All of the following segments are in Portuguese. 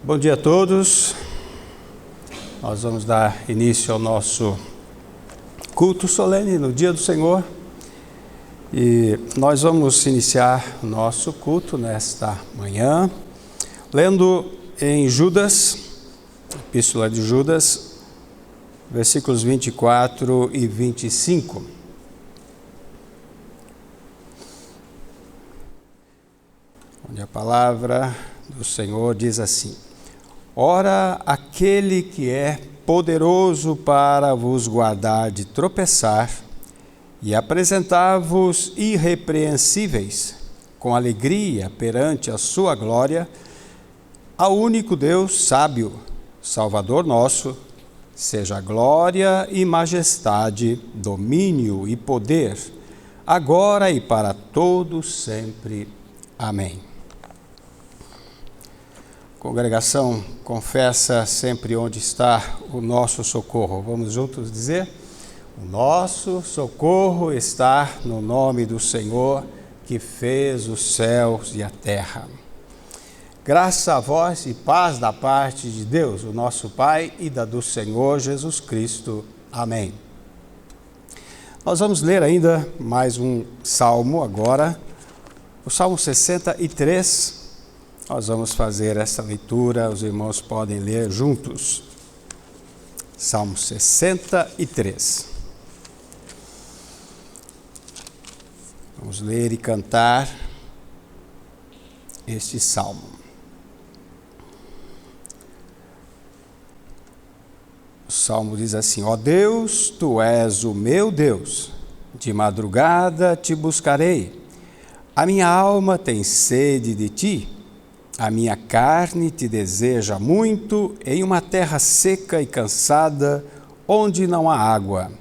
Bom dia a todos. Nós vamos dar início ao nosso culto solene no Dia do Senhor. E nós vamos iniciar o nosso culto nesta manhã, lendo em Judas, Epístola de Judas, versículos 24 e 25. Onde a palavra do Senhor diz assim: Ora, aquele que é poderoso para vos guardar de tropeçar e apresentar-vos irrepreensíveis com alegria perante a sua glória, ao único Deus sábio, Salvador nosso, seja glória e majestade, domínio e poder, agora e para todos sempre. Amém. Congregação, confessa sempre onde está o nosso socorro. Vamos juntos dizer? O nosso socorro está no nome do Senhor, que fez os céus e a terra. Graça a vós e paz da parte de Deus, o nosso Pai, e da do Senhor Jesus Cristo. Amém. Nós vamos ler ainda mais um salmo agora, o Salmo 63. Nós vamos fazer essa leitura, os irmãos podem ler juntos. Salmo 63. Vamos ler e cantar este salmo. O salmo diz assim: Ó Deus, tu és o meu Deus, de madrugada te buscarei. A minha alma tem sede de ti. A minha carne te deseja muito em uma terra seca e cansada, onde não há água,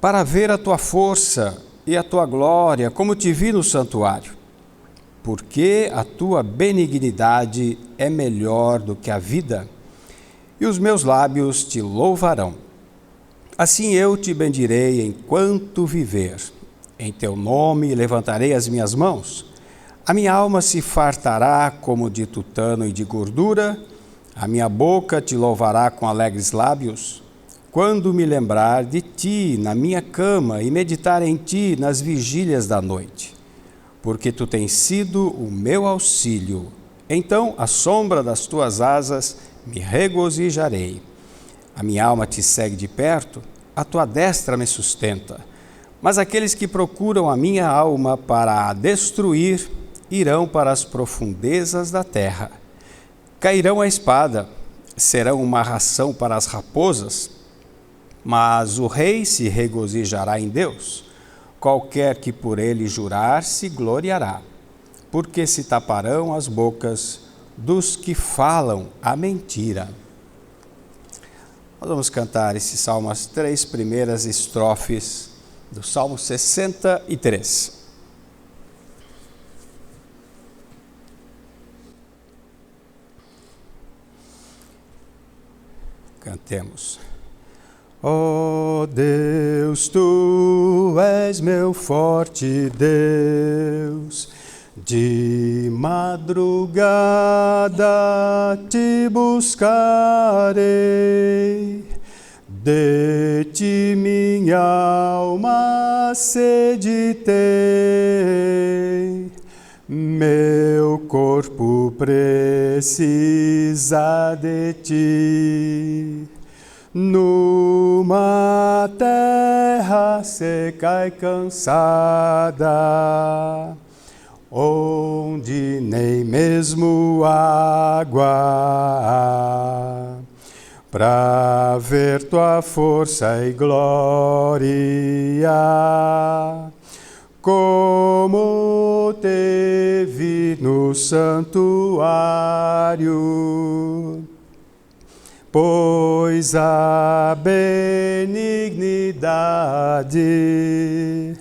para ver a tua força e a tua glória, como te vi no santuário. Porque a tua benignidade é melhor do que a vida, e os meus lábios te louvarão. Assim eu te bendirei enquanto viver. Em teu nome levantarei as minhas mãos. A minha alma se fartará como de tutano e de gordura, a minha boca te louvará com alegres lábios, quando me lembrar de ti na minha cama e meditar em ti nas vigílias da noite. Porque tu tens sido o meu auxílio, então à sombra das tuas asas me regozijarei. A minha alma te segue de perto, a tua destra me sustenta. Mas aqueles que procuram a minha alma para a destruir, irão para as profundezas da terra. Cairão a espada, serão uma ração para as raposas, mas o rei se regozijará em Deus. Qualquer que por ele jurar se gloriará, porque se taparão as bocas dos que falam a mentira. Nós vamos cantar esse salmo, as 3 primeiras estrofes do Salmo 63. Cantemos. Ó Deus, tu és meu forte Deus, de madrugada te buscarei, de ti minha alma sede tem, meu corpo precisa de ti. Numa terra seca e cansada, onde nem mesmo água há, pra ver tua força e glória, como teve no santuário. Pois a benignidade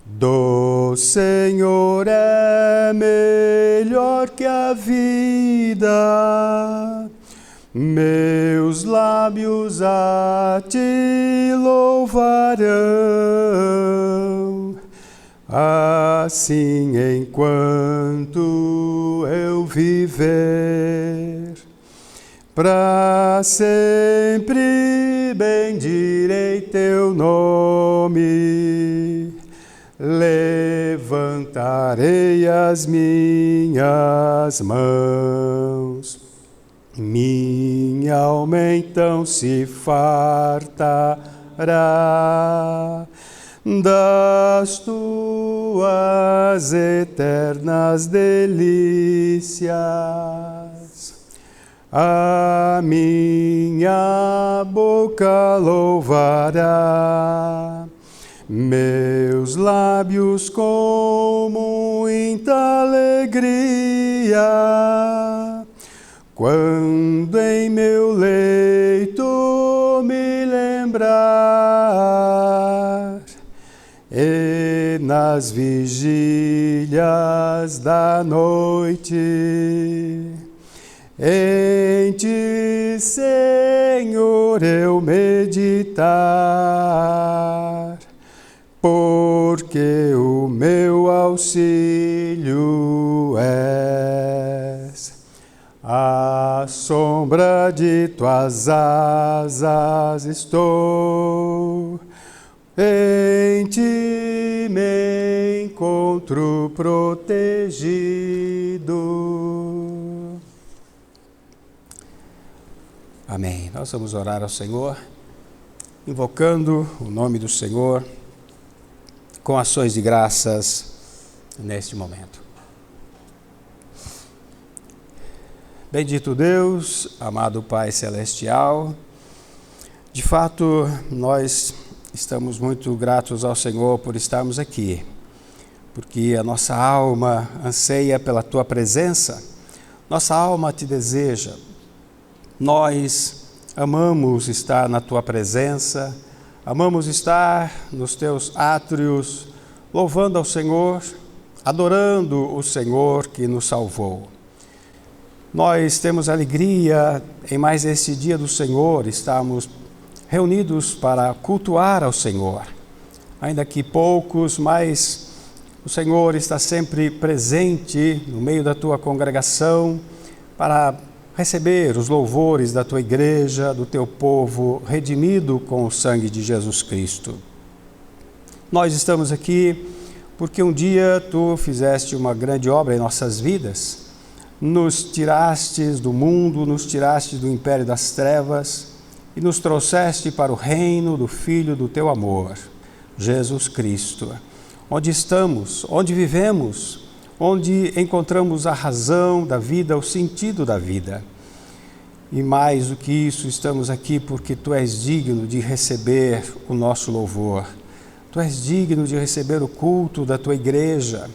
do Senhor é melhor que a vida. Meus lábios a ti louvarão. Assim enquanto eu viver, Para sempre bendirei teu nome, levantarei as minhas mãos. Minha alma então se fartará das tuas eternas delícias. A minha boca louvará, meus lábios com muita alegria, quando em meu leito me lembrar, e nas vigílias da noite, em ti, Senhor, eu meditar, porque o meu auxílio és. À sombra de tuas asas estou, em ti me encontro protegido. Amém. Nós vamos orar ao Senhor, invocando o nome do Senhor, com ações de graças neste momento. Bendito Deus, amado Pai Celestial, de fato nós estamos muito gratos ao Senhor por estarmos aqui, porque a nossa alma anseia pela Tua presença, nossa alma te deseja. Nós amamos estar na Tua presença, amamos estar nos Teus átrios, louvando ao Senhor, adorando o Senhor que nos salvou. Nós temos alegria em mais este dia do Senhor, estamos reunidos para cultuar ao Senhor. Ainda que poucos, mas o Senhor está sempre presente no meio da Tua congregação para receber os louvores da Tua igreja, do Teu povo redimido com o sangue de Jesus Cristo. Nós estamos aqui porque um dia Tu fizeste uma grande obra em nossas vidas, nos tirastes do mundo, nos tiraste do império das trevas e nos trouxeste para o reino do Filho do Teu amor, Jesus Cristo. Onde estamos, onde vivemos, onde encontramos a razão da vida, o sentido da vida. E mais do que isso, estamos aqui porque Tu és digno de receber o nosso louvor. Tu és digno de receber o culto da Tua igreja.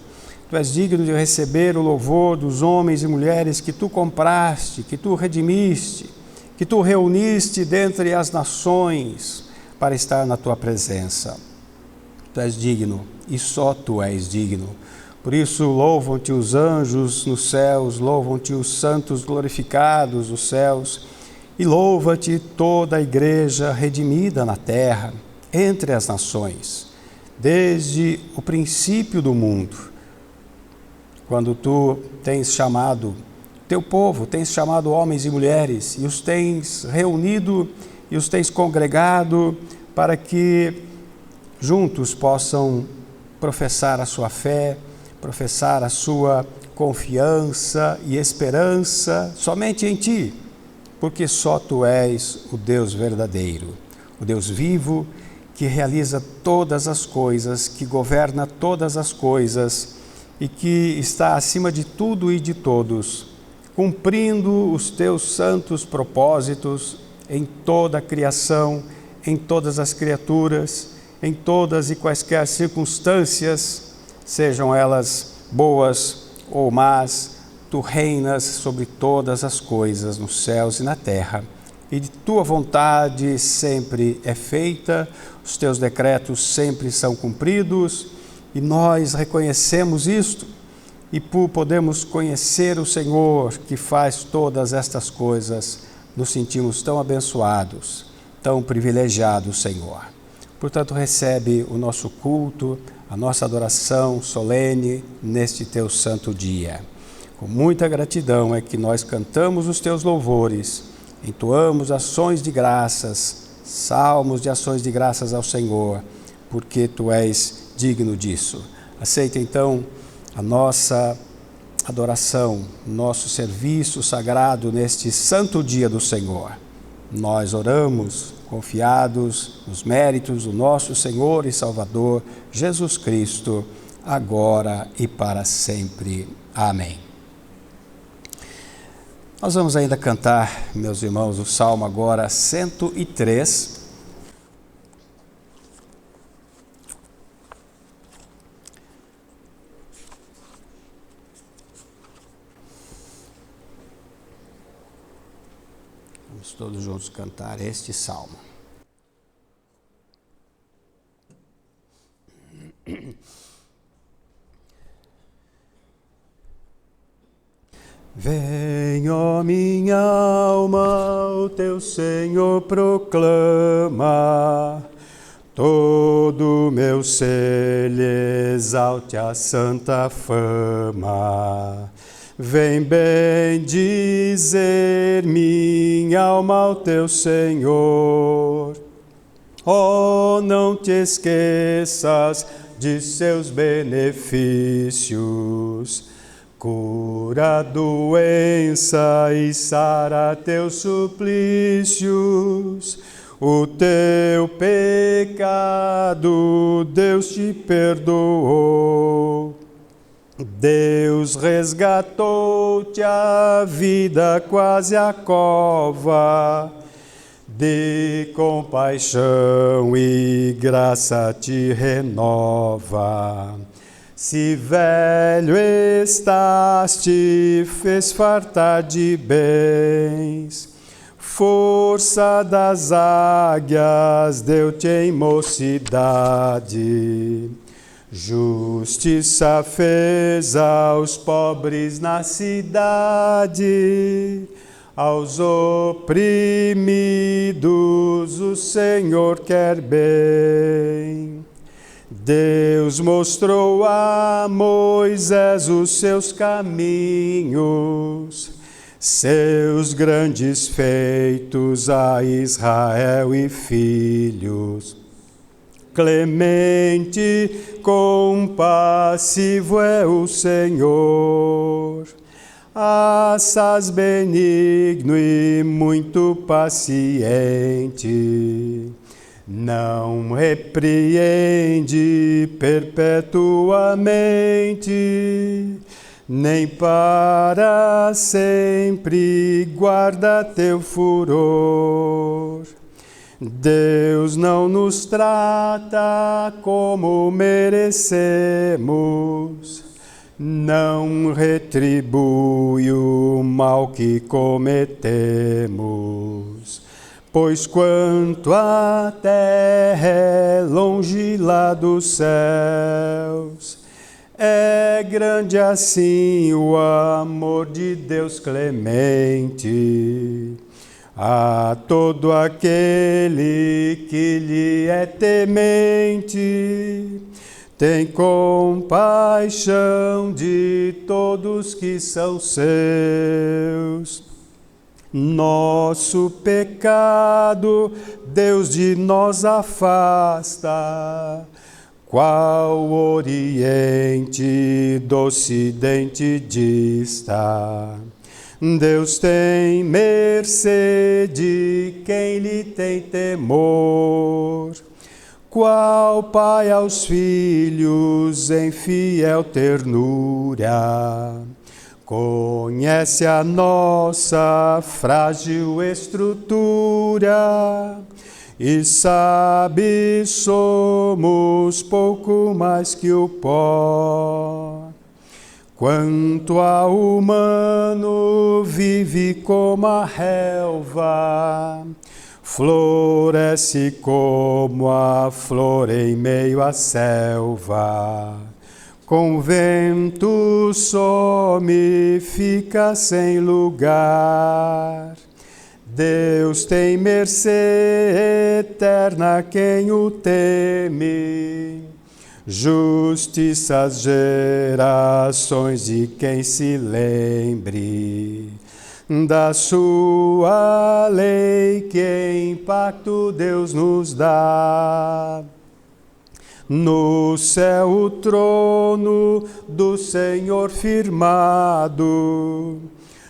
Tu és digno de receber o louvor dos homens e mulheres que Tu compraste, que Tu redimiste, que Tu reuniste dentre as nações para estar na Tua presença. Tu és digno e só Tu és digno. Por isso, louvam-te os anjos nos céus, louvam-te os santos glorificados nos céus, e louva-te toda a igreja redimida na terra, entre as nações, desde o princípio do mundo, quando Tu tens chamado Teu povo, tens chamado homens e mulheres, e os tens reunido e os tens congregado para que juntos possam professar a sua fé, professar a sua confiança e esperança somente em Ti, porque só Tu és o Deus verdadeiro, o Deus vivo, que realiza todas as coisas, que governa todas as coisas e que está acima de tudo e de todos, cumprindo os Teus santos propósitos em toda a criação, em todas as criaturas, em todas e quaisquer circunstâncias, sejam elas boas ou más. Tu reinas sobre todas as coisas nos céus e na terra, e de Tua vontade sempre é feita, os Teus decretos sempre são cumpridos, e nós reconhecemos isto, e por podermos conhecer o Senhor que faz todas estas coisas, nos sentimos tão abençoados, tão privilegiados, Senhor. Portanto, recebe o nosso culto, a nossa adoração solene neste Teu santo dia. Com muita gratidão é que nós cantamos os Teus louvores, entoamos ações de graças, salmos de ações de graças ao Senhor, porque Tu és digno disso. Aceita então a nossa adoração, nosso serviço sagrado neste santo dia do Senhor. Nós oramos confiados nos méritos do nosso Senhor e Salvador, Jesus Cristo, agora e para sempre. Amém. Nós vamos ainda cantar, meus irmãos, o Salmo agora 103. Vamos todos juntos cantar este salmo. Vem, ó minha alma, o teu Senhor proclama, todo meu ser lhe exalte a santa fama. Vem bendizer minha alma ao teu Senhor. Oh, não te esqueças de seus benefícios. Cura a doença e sara teus suplícios. O teu pecado Deus te perdoou. Deus resgatou-te a vida quase a cova. De compaixão e graça te renova. Se velho estás, te fez fartar de bens. Força das águias deu-te em mocidade. Justiça fez aos pobres na cidade. Aos oprimidos o Senhor quer bem. Deus mostrou a Moisés os seus caminhos, seus grandes feitos a Israel e filhos. Clemente, compassivo é o Senhor, assaz benigno e muito paciente. Não repreende perpetuamente, nem para sempre guarda teu furor. Deus não nos trata como merecemos, não retribui o mal que cometemos. Pois quanto a terra é longe lá dos céus, é grande assim o amor de Deus clemente a todo aquele que lhe é temente. Tem compaixão de todos que são seus. Nosso pecado Deus de nós afasta, qual oriente do ocidente dista. Deus tem mercê de quem lhe tem temor, qual pai aos filhos em fiel ternura. Conhece a nossa frágil estrutura e sabe somos pouco mais que o pó. Quanto ao humano vive como a relva, floresce como a flor em meio à selva. Com vento some, fica sem lugar. Deus tem mercê eterna a quem o teme. Justiça às gerações de quem se lembre. da sua lei que em pacto Deus nos dá. No céu o trono do Senhor firmado,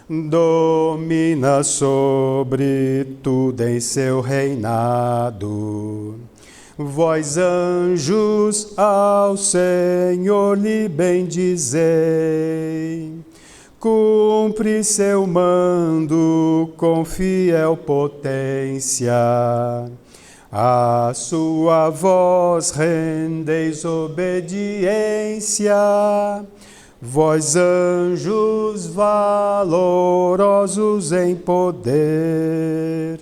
domina sobre tudo em seu reinado. Vós, anjos, ao Senhor lhe bendizei, cumpre seu mando com fiel potência. A sua voz rendeis obediência, vós, anjos valorosos em poder.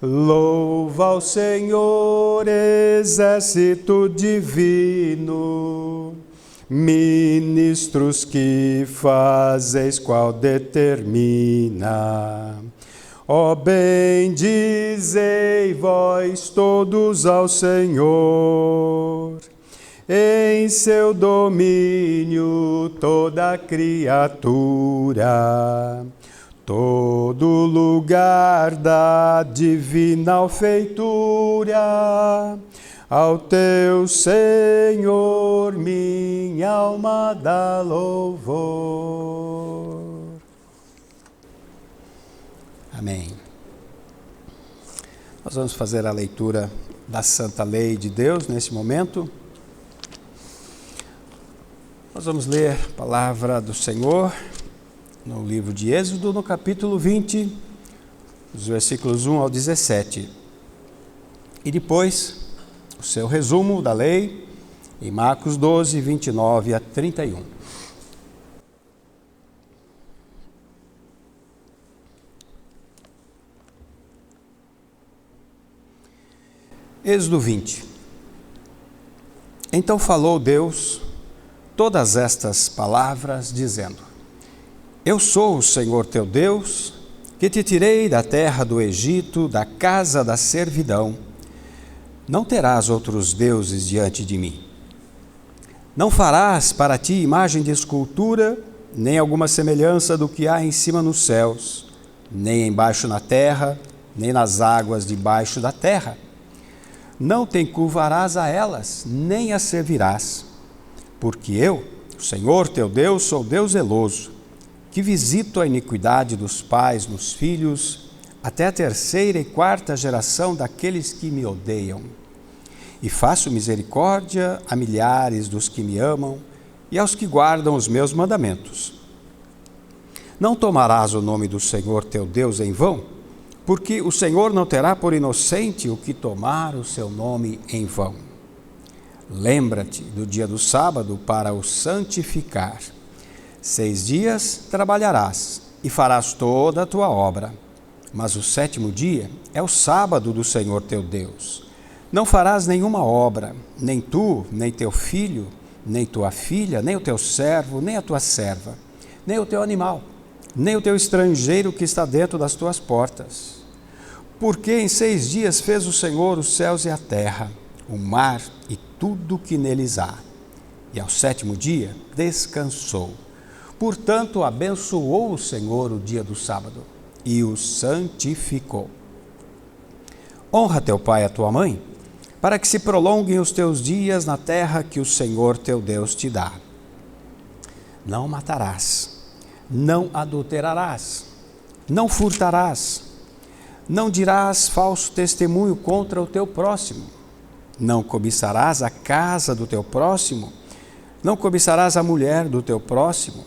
Louva ao Senhor, exército divino, ministros que fazeis qual determina. Ó, bendizei vós todos ao Senhor, em seu domínio toda criatura, todo lugar da divina feitura. Ao teu Senhor minha alma dá louvor. Amém. Nós vamos fazer a leitura da Santa Lei de Deus nesse momento. Nós vamos ler a palavra do Senhor no livro de Êxodo, no capítulo 20, dos versículos 1 ao 17. E depois, o seu resumo da lei em Marcos 12, 29 a 31. Êxodo 20. Então falou Deus todas estas palavras, dizendo: Eu sou o Senhor teu Deus, que te tirei da terra do Egito, da casa da servidão. Não terás outros deuses diante de mim. Não farás para ti imagem de escultura, nem alguma semelhança do que há em cima nos céus, nem embaixo na terra, nem nas águas debaixo da terra. Não te encurvarás a elas, nem as servirás, porque eu, o Senhor teu Deus, sou Deus zeloso, que visito a iniquidade dos pais nos filhos, até a terceira e quarta geração daqueles que me odeiam. E faço misericórdia a milhares dos que me amam e aos que guardam os meus mandamentos. Não tomarás o nome do Senhor teu Deus em vão, porque o Senhor não terá por inocente o que tomar o seu nome em vão. Lembra-te do dia do sábado para o santificar. 6 dias trabalharás e farás toda a tua obra, mas o 7º dia é o sábado do Senhor teu Deus. Não farás nenhuma obra, nem tu, nem teu filho, nem tua filha, nem o teu servo, nem a tua serva, nem o teu animal, nem o teu estrangeiro que está dentro das tuas portas. Porque em 6 dias fez o Senhor os céus e a terra, o mar e tudo que neles há. E ao 7º dia descansou. Portanto, abençoou o Senhor o dia do sábado e o santificou. Honra teu pai e a tua mãe, para que se prolonguem os teus dias na terra que o Senhor teu Deus te dá. Não matarás, não adulterarás, não furtarás, não dirás falso testemunho contra o teu próximo, não cobiçarás a casa do teu próximo, não cobiçarás a mulher do teu próximo,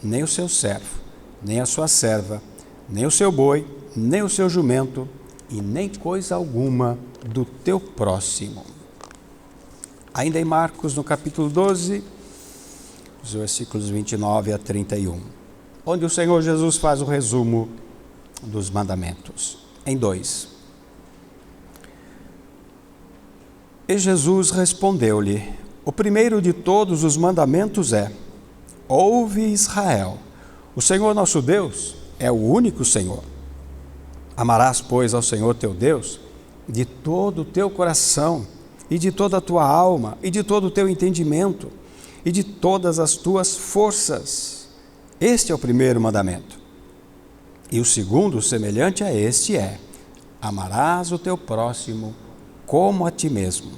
nem o seu servo, nem a sua serva, nem o seu boi, nem o seu jumento, e nem coisa alguma do teu próximo. Ainda em Marcos, no capítulo 12, os versículos 29 a 31, onde o Senhor Jesus faz o resumo dos mandamentos, em 2. E Jesus respondeu-lhe: O primeiro de todos os mandamentos é: Ouve, Israel, o Senhor nosso Deus é o único Senhor. Amarás, pois, ao Senhor teu Deus de todo o teu coração, e de toda a tua alma, e de todo o teu entendimento, e de todas as tuas forças. Este é o primeiro mandamento. E o segundo, semelhante a este, é: amarás o teu próximo como a ti mesmo.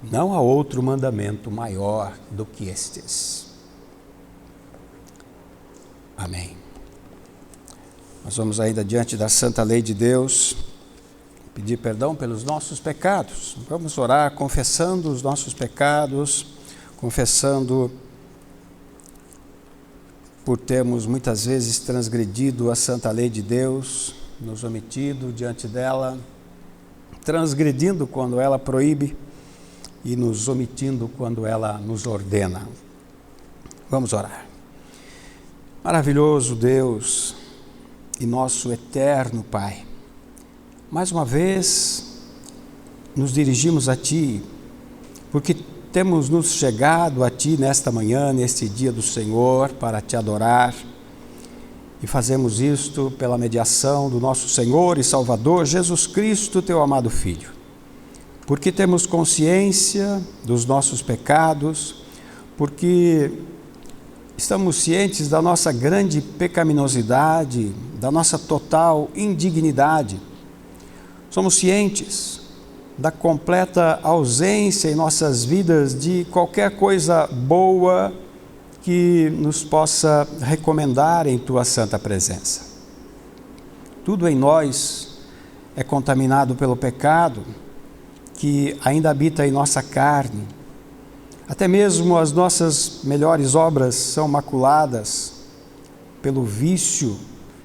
Não há outro mandamento maior do que estes. Amém. Nós vamos ainda diante da santa lei de Deus, pedir perdão pelos nossos pecados. Vamos orar confessando os nossos pecados, confessando por termos muitas vezes transgredido a santa lei de Deus, nos omitido diante dela, transgredindo quando ela proíbe e nos omitindo quando ela nos ordena. Vamos orar. Maravilhoso Deus e nosso eterno Pai, mais uma vez nos dirigimos a Ti, porque temos nos chegado a Ti nesta manhã, neste dia do Senhor, para Te adorar, e fazemos isto pela mediação do nosso Senhor e Salvador Jesus Cristo, Teu amado Filho, porque temos consciência dos nossos pecados, porque estamos cientes da nossa grande pecaminosidade, da nossa total indignidade. Somos cientes da completa ausência em nossas vidas de qualquer coisa boa que nos possa recomendar em Tua santa presença. Tudo em nós é contaminado pelo pecado que ainda habita em nossa carne. Até mesmo as nossas melhores obras são maculadas pelo vício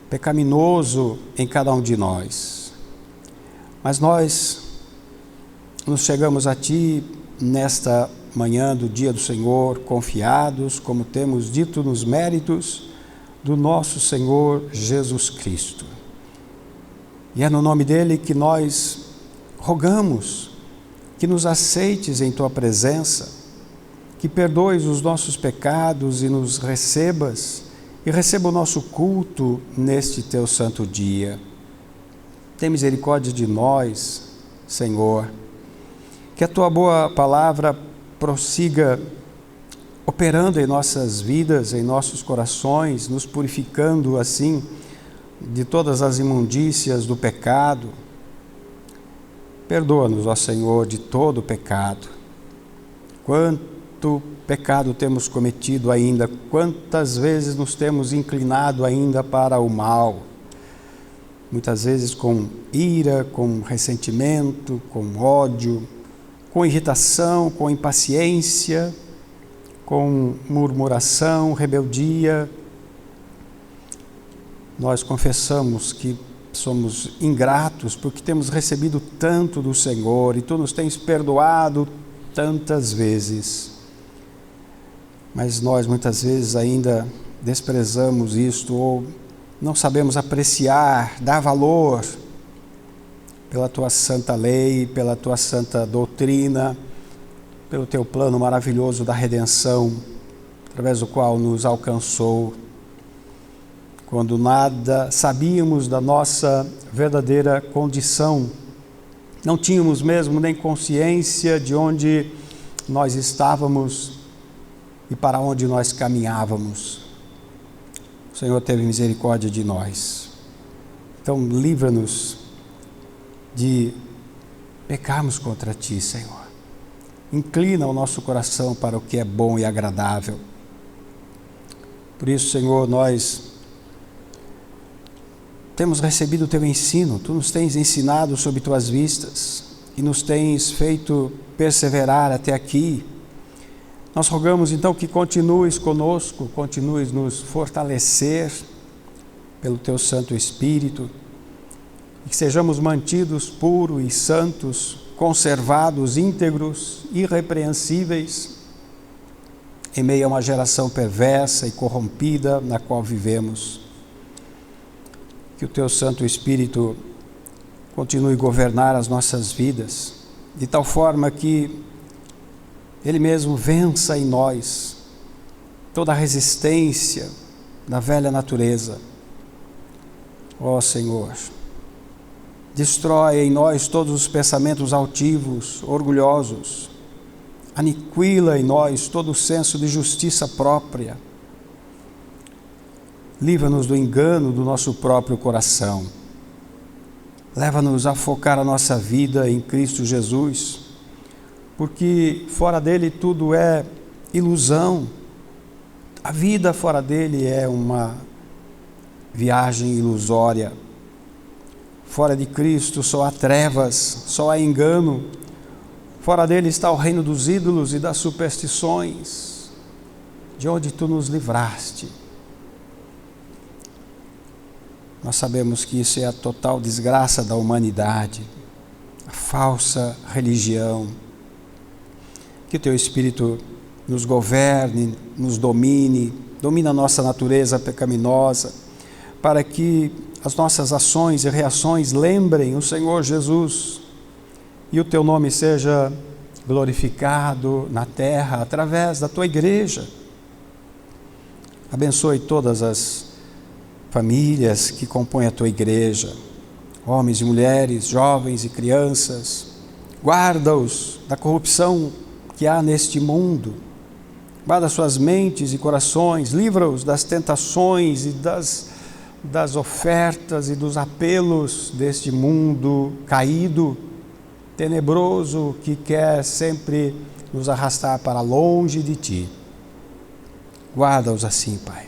pecaminoso em cada um de nós. Mas nós nos chegamos a Ti nesta manhã do dia do Senhor, confiados, como temos dito, nos méritos do nosso Senhor Jesus Cristo. E é no nome dEle que nós rogamos que nos aceites em Tua presença, que perdoes os nossos pecados e nos recebas, e receba o nosso culto neste Teu santo dia. Tem misericórdia de nós, Senhor, que a Tua boa palavra prossiga operando em nossas vidas, em nossos corações, nos purificando assim de todas as imundícias do pecado. Perdoa-nos, ó Senhor, de todo o pecado. Quanto pecado temos cometido ainda, quantas vezes nos temos inclinado ainda para o mal, muitas vezes com ira, com ressentimento, com ódio, com irritação, com impaciência, com murmuração, rebeldia. Nós confessamos que somos ingratos porque temos recebido tanto do Senhor e Tu nos tens perdoado tantas vezes. Mas nós muitas vezes ainda desprezamos isto ou não sabemos apreciar, dar valor pela Tua santa lei, pela Tua santa doutrina, pelo Teu plano maravilhoso da redenção, através do qual nos alcançou, quando nada sabíamos da nossa verdadeira condição, não tínhamos mesmo nem consciência de onde nós estávamos e para onde nós caminhávamos. O Senhor teve misericórdia de nós. Então, livra-nos de pecarmos contra Ti, Senhor. Inclina o nosso coração para o que é bom e agradável. Por isso, Senhor, nós temos recebido o Teu ensino. Tu nos tens ensinado sob Tuas vistas e nos tens feito perseverar até aqui. Nós rogamos então que continues conosco, continues nos fortalecer pelo Teu Santo Espírito, e que sejamos mantidos puros e santos, conservados, íntegros, irrepreensíveis, em meio a uma geração perversa e corrompida na qual vivemos. Que o Teu Santo Espírito continue a governar as nossas vidas, de tal forma que Ele mesmo vença em nós toda a resistência da velha natureza. Ó Senhor, destrói em nós todos os pensamentos altivos, orgulhosos, aniquila em nós todo o senso de justiça própria Livra-nos do engano do nosso próprio coração. Leva-nos a focar a nossa vida em Cristo Jesus, porque fora dele tudo é ilusão. A vida fora dele é uma viagem ilusória. Fora de Cristo só há trevas, só há engano. Fora dele está o reino dos ídolos e das superstições, de onde tu nos livraste. Nós sabemos que isso é a total desgraça da humanidade, a falsa religião. Que o teu Espírito nos governe, nos domine a nossa natureza pecaminosa, para que as nossas ações e reações lembrem o Senhor Jesus e o teu nome seja glorificado na terra através da tua igreja. Abençoe todas as famílias que compõem a tua igreja, homens e mulheres, jovens e crianças. Guarda-os da corrupção que há neste mundo. Guarda suas mentes e corações, livra-os das tentações e das ofertas e dos apelos deste mundo caído, tenebroso, que quer sempre nos arrastar para longe de ti. Guarda-os assim, Pai.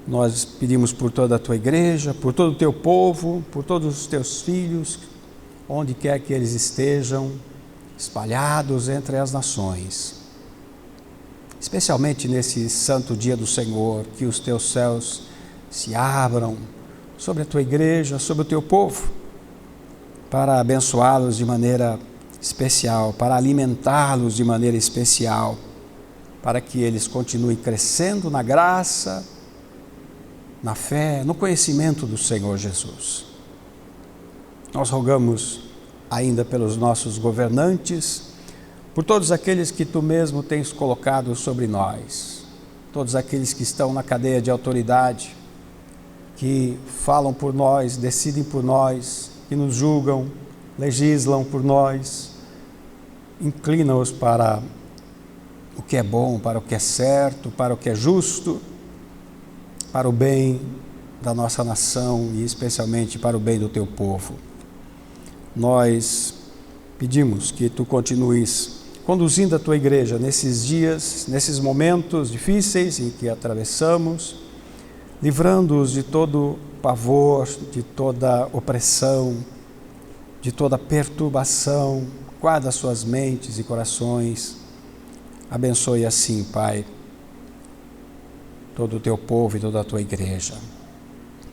Nós pedimos por toda a tua igreja, por todo o teu povo, por todos os teus filhos, onde quer que eles estejam, espalhados entre as nações. Especialmente nesse santo dia do Senhor, que os teus céus se abram sobre a tua igreja, sobre o teu povo, para abençoá-los de maneira especial, para alimentá-los de maneira especial, para que eles continuem crescendo na graça, na fé, no conhecimento do Senhor Jesus. Nós rogamos ainda pelos nossos governantes, por todos aqueles que tu mesmo tens colocado sobre nós, todos aqueles que estão na cadeia de autoridade, que falam por nós, decidem por nós, que nos julgam, legislam por nós. Inclina-os para o que é bom, para o que é certo, para o que é justo, para o bem da nossa nação e especialmente para o bem do teu povo. Nós pedimos que tu continues conduzindo a tua igreja nesses dias, nesses momentos difíceis em que atravessamos, livrando-os de todo pavor, de toda opressão, de toda perturbação. Guarda suas mentes e corações. Abençoe assim, Pai, todo o teu povo e toda a tua igreja,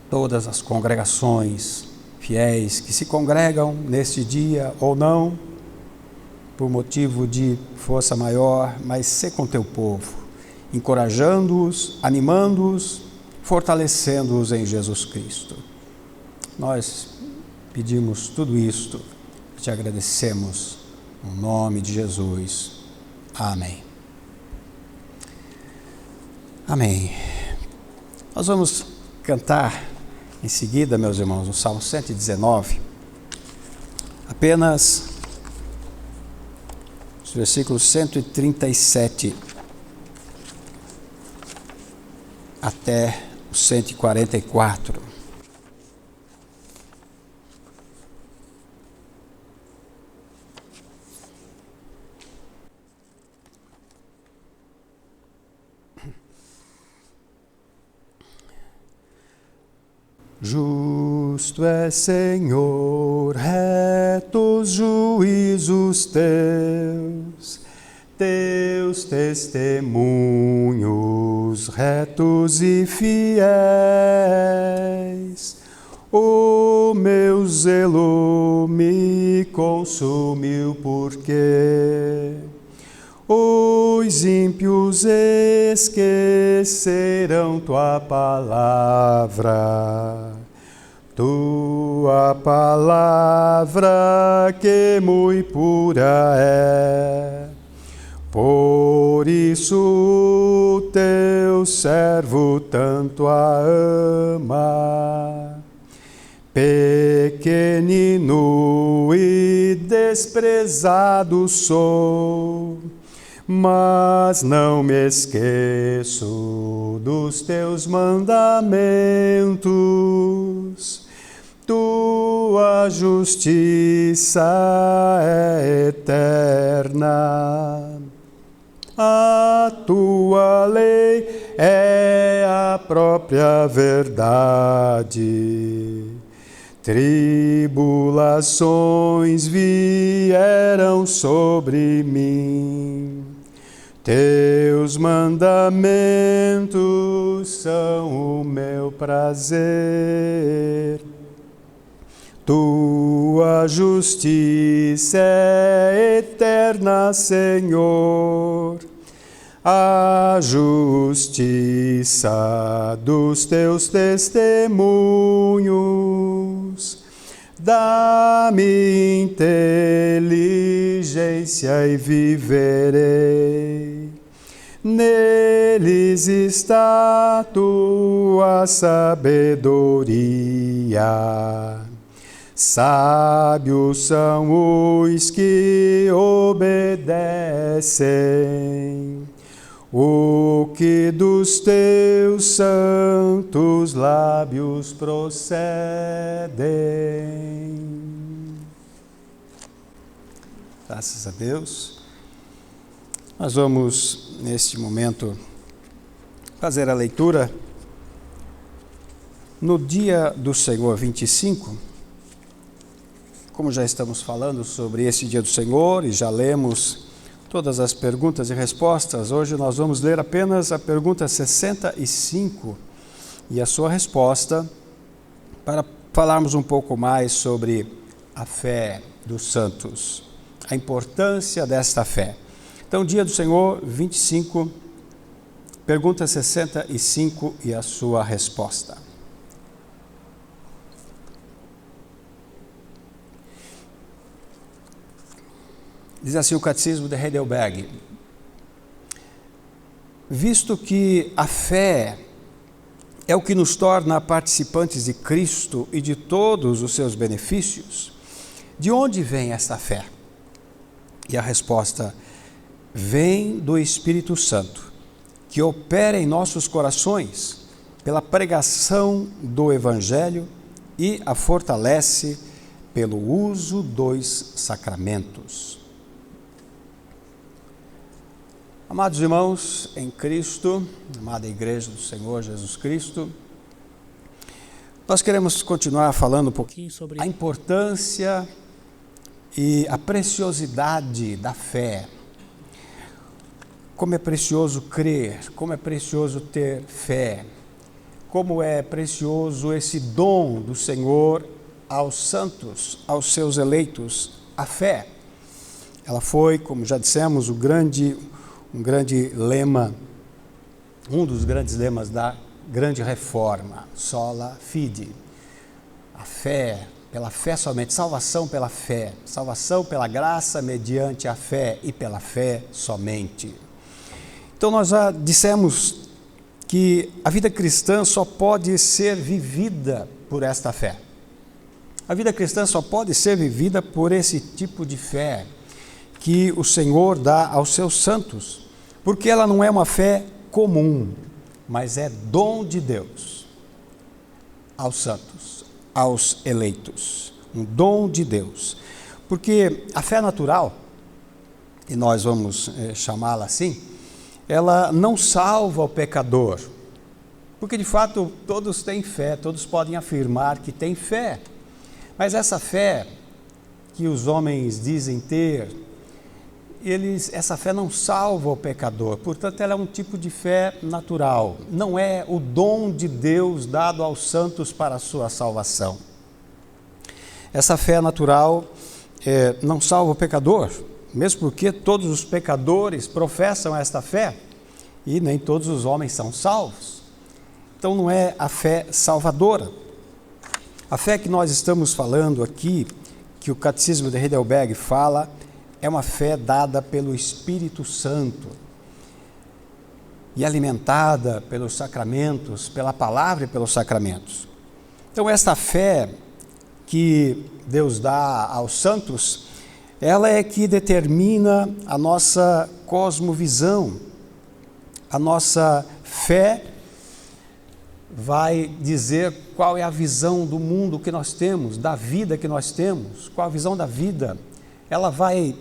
todas as congregações fiéis que se congregam neste dia ou não, por motivo de força maior, mas sê com teu povo, encorajando-os, animando-os, fortalecendo-os em Jesus Cristo. Nós pedimos tudo isto, te agradecemos, no nome de Jesus. Amém. Amém. Nós vamos cantar em seguida, meus irmãos, no Salmo 119, apenas os versículos 137 até o 144. Justo é, Senhor, retos juízos teus testemunhos retos e fiéis. O meu zelo me consumiu porque os ímpios esquecerão tua palavra que muito pura é. Por isso o teu servo tanto a ama. Pequenino e desprezado sou, mas não me esqueço dos teus mandamentos. Tua justiça é eterna, a tua lei é a própria verdade. Tribulações vieram sobre mim, teus mandamentos são o meu prazer. Tua justiça é eterna, Senhor. A justiça dos teus testemunhos. Dá-me inteligência e viverei. Neles está tua sabedoria. Sábios são os que obedecem o que dos teus santos lábios procedem. Graças a Deus. Nós vamos, neste momento, fazer a leitura no dia do Senhor 25. Como já estamos falando sobre esse dia do Senhor e já lemos todas as perguntas e respostas, hoje nós vamos ler apenas a pergunta 65 e a sua resposta, para falarmos um pouco mais sobre a fé dos santos, a importância desta fé. Então, dia do Senhor 25, pergunta 65 e a sua resposta. Diz assim o Catecismo de Heidelberg: visto que a fé é o que nos torna participantes de Cristo e de todos os seus benefícios, de onde vem esta fé? E a resposta: vem do Espírito Santo, que opera em nossos corações pela pregação do Evangelho e a fortalece pelo uso dos sacramentos. Amados irmãos em Cristo, amada Igreja do Senhor Jesus Cristo, nós queremos continuar falando um pouquinho sobre a importância e a preciosidade da fé. Como é precioso crer, como é precioso ter fé, como é precioso esse dom do Senhor aos santos, aos seus eleitos, a fé. Ela foi, como já dissemos, um grande lema, um dos grandes lemas da grande reforma, sola fide, a fé, pela fé somente, salvação pela graça mediante a fé e pela fé somente. Então nós já dissemos que a vida cristã só pode ser vivida por esta fé. A vida cristã só pode ser vivida por esse tipo de fé que o Senhor dá aos seus santos, porque ela não é uma fé comum, mas é dom de Deus aos santos, aos eleitos, um dom de Deus. Porque a fé natural, e nós vamos chamá-la assim, ela não salva o pecador, porque de fato todos têm fé, todos podem afirmar que têm fé, mas essa fé que os homens dizem ter, essa fé não salva o pecador, portanto ela é um tipo de fé natural, não é o dom de Deus dado aos santos para a sua salvação. Essa fé natural não salva o pecador, mesmo porque todos os pecadores professam esta fé e nem todos os homens são salvos. Então não é a fé salvadora. A fé que nós estamos falando aqui, que o Catecismo de Heidelberg fala, é uma fé dada pelo Espírito Santo e alimentada pelos sacramentos, pela palavra e pelos sacramentos. Então esta fé que Deus dá aos santos ela é que determina a nossa cosmovisão. A nossa fé vai dizer qual é a visão do mundo que nós temos, da vida que nós temos, qual a visão da vida. Ela vai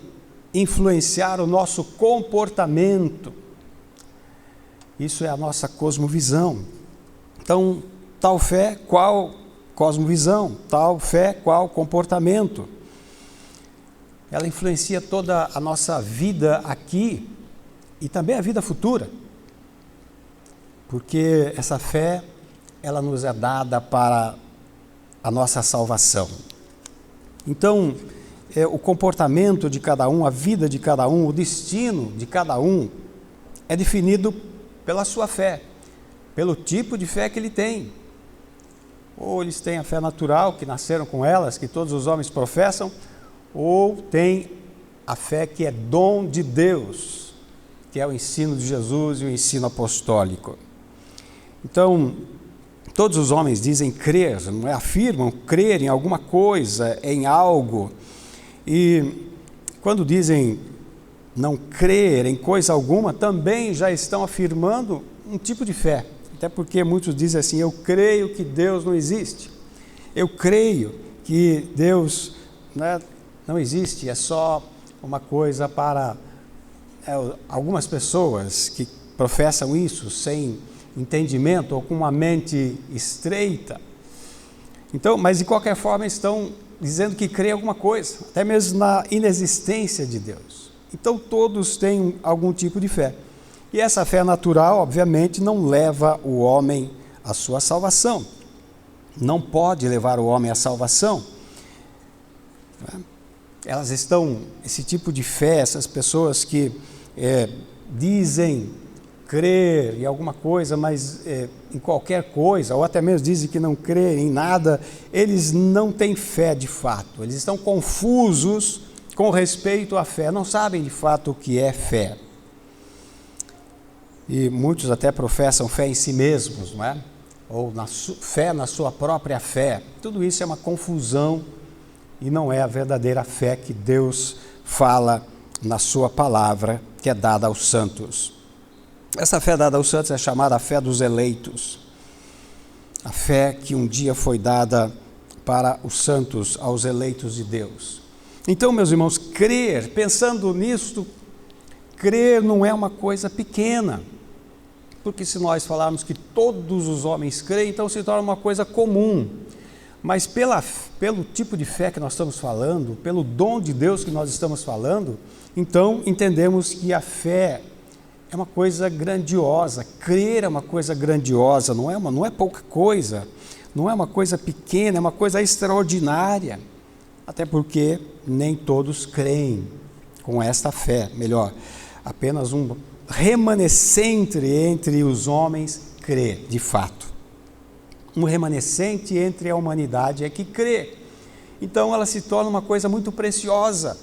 influenciar o nosso comportamento. Isso é a nossa cosmovisão. Então, tal fé, qual cosmovisão, tal fé, qual comportamento. Ela influencia toda a nossa vida aqui e também a vida futura, porque essa fé, ela nos é dada para a nossa salvação. Então, o comportamento de cada um, a vida de cada um, o destino de cada um é definido pela sua fé, pelo tipo de fé que ele tem. Ou eles têm a fé natural, que nasceram com elas, que todos os homens professam, ou tem a fé que é dom de Deus, que é o ensino de Jesus e o ensino apostólico. Então, todos os homens dizem crer, não é? Afirmam crer em alguma coisa, em algo. E quando dizem não crer em coisa alguma, também já estão afirmando um tipo de fé. Até porque muitos dizem assim, eu creio que Deus não existe. Eu creio que Deus, né, não existe, é só uma coisa para algumas pessoas que professam isso sem entendimento ou com uma mente estreita. Então, mas de qualquer forma estão dizendo que creem em alguma coisa, até mesmo na inexistência de Deus. Então todos têm algum tipo de fé. E essa fé natural, obviamente, não leva o homem à sua salvação. Não pode levar o homem à salvação. Elas estão, esse tipo de fé, essas pessoas que dizem crer em alguma coisa, mas em qualquer coisa, ou até mesmo dizem que não creem em nada, eles não têm fé de fato. Eles estão confusos com respeito à fé, não sabem de fato o que é fé. E muitos até professam fé em si mesmos, não é? Ou fé na sua própria fé. Tudo isso é uma confusão e não é a verdadeira fé que Deus fala na sua palavra, que é dada aos santos. Essa fé dada aos santos é chamada a fé dos eleitos. A fé que um dia foi dada para os santos, aos eleitos de Deus. Então, meus irmãos, crer, pensando nisto, crer não é uma coisa pequena. Porque se nós falarmos que todos os homens creem, então se torna uma coisa comum. Mas pelo tipo de fé que nós estamos falando, pelo dom de Deus que nós estamos falando, então entendemos que a fé é uma coisa grandiosa, crer é uma coisa grandiosa, não é pouca coisa, não é uma coisa pequena, é uma coisa extraordinária. Até porque nem todos creem com esta fé, melhor, apenas um remanescente entre os homens crê, de fato. Um remanescente entre a humanidade é que crê. Então ela se torna uma coisa muito preciosa,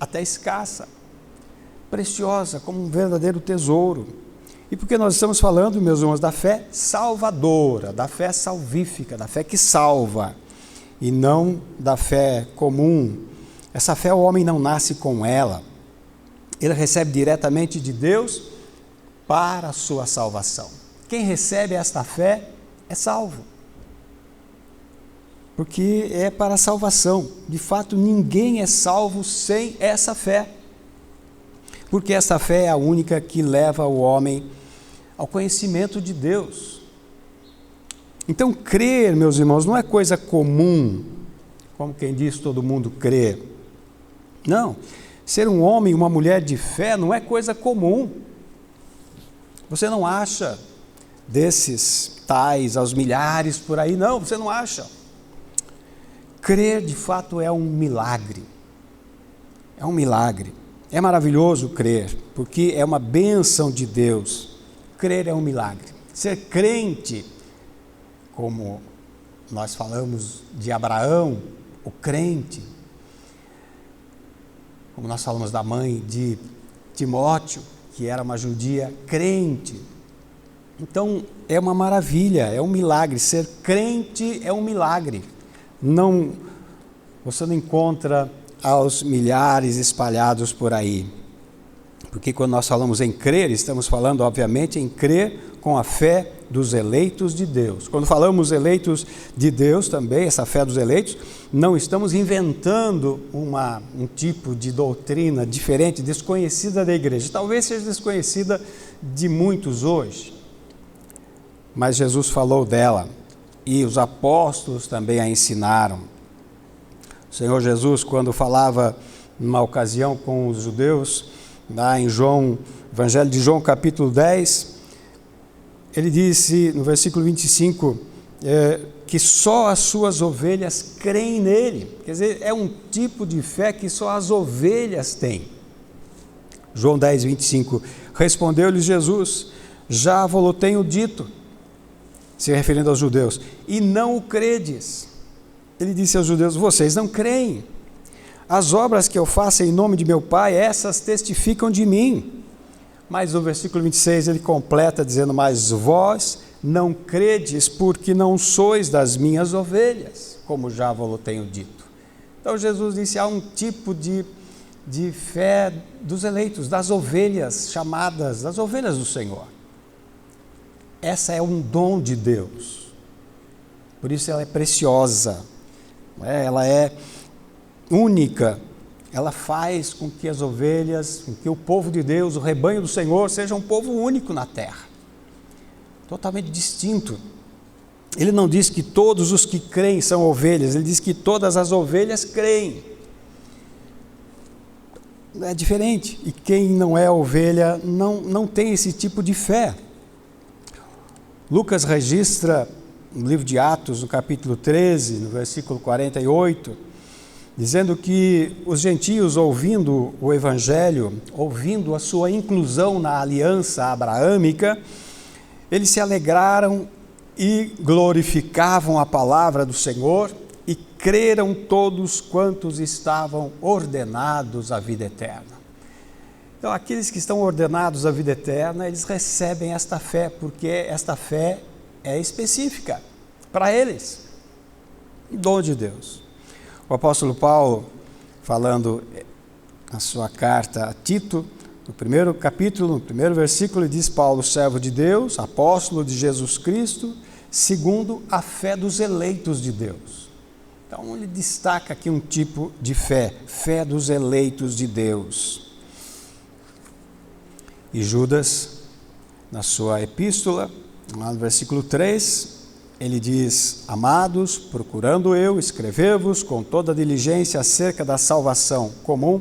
até escassa. Preciosa, como um verdadeiro tesouro. E porque nós estamos falando, meus irmãos, da fé salvadora, da fé salvífica, da fé que salva, e não da fé comum. Essa fé o homem não nasce com ela. Ele recebe diretamente de Deus para a sua salvação. Quem recebe esta fé é salvo. Porque é para a salvação. De fato, ninguém é salvo sem essa fé. Porque essa fé é a única que leva o homem ao conhecimento de Deus. Então, crer, meus irmãos, não é coisa comum, como quem diz todo mundo crê. Não. Ser um homem e uma mulher de fé não é coisa comum. Você não acha desses tais aos milhares por aí, não, você não acha. Crer de fato é um milagre. É um milagre. É maravilhoso crer, porque é uma bênção de Deus. Crer é um milagre. Ser crente, como nós falamos de Abraão, o crente, como nós falamos da mãe de Timóteo, que era uma judia crente. Então, é uma maravilha, é um milagre. Ser crente é um milagre. Você não encontra aos milhares espalhados por aí. Porque quando nós falamos em crer, estamos falando, obviamente, em crer com a fé dos eleitos de Deus. Quando falamos eleitos de Deus também, essa fé dos eleitos, não estamos inventando um tipo de doutrina diferente, desconhecida da igreja. Talvez seja desconhecida de muitos hoje, mas Jesus falou dela e os apóstolos também a ensinaram. O Senhor Jesus, quando falava numa ocasião com os judeus, lá em Evangelho de João, capítulo 10, ele disse no versículo 25, que só as suas ovelhas creem nele. Quer dizer, é um tipo de fé que só as ovelhas têm. João 10, 25, respondeu-lhe Jesus, já vos tenho dito, se referindo aos judeus, e não o credes. Ele disse aos judeus, vocês não creem. As obras que eu faço em nome de meu Pai, essas testificam de mim. Mas no versículo 26 ele completa dizendo, mas vós não credes porque não sois das minhas ovelhas, como já vos tenho dito. Então Jesus disse, há um tipo de fé dos eleitos, das ovelhas chamadas, das ovelhas do Senhor. Essa é um dom de Deus, por isso ela é preciosa, ela é única, ela faz com que as ovelhas, com que o povo de Deus, o rebanho do Senhor, seja um povo único na terra, totalmente distinto. Ele não diz que todos os que creem são ovelhas, ele diz que todas as ovelhas creem. É diferente, e quem não é ovelha não tem esse tipo de fé. Lucas registra no livro de Atos, no capítulo 13, no versículo 48, dizendo que os gentios, ouvindo o Evangelho, ouvindo a sua inclusão na aliança abraâmica, eles se alegraram e glorificavam a palavra do Senhor e creram todos quantos estavam ordenados à vida eterna. Então, aqueles que estão ordenados à vida eterna, eles recebem esta fé, porque esta fé é específica para eles, dom de Deus. O apóstolo Paulo, falando na sua carta a Tito, no primeiro capítulo, no primeiro versículo, ele diz, Paulo, servo de Deus, apóstolo de Jesus Cristo, segundo a fé dos eleitos de Deus. Então, ele destaca aqui um tipo de fé, fé dos eleitos de Deus. E Judas, na sua epístola, no versículo 3, ele diz, amados, procurando eu escrever-vos com toda diligência acerca da salvação comum,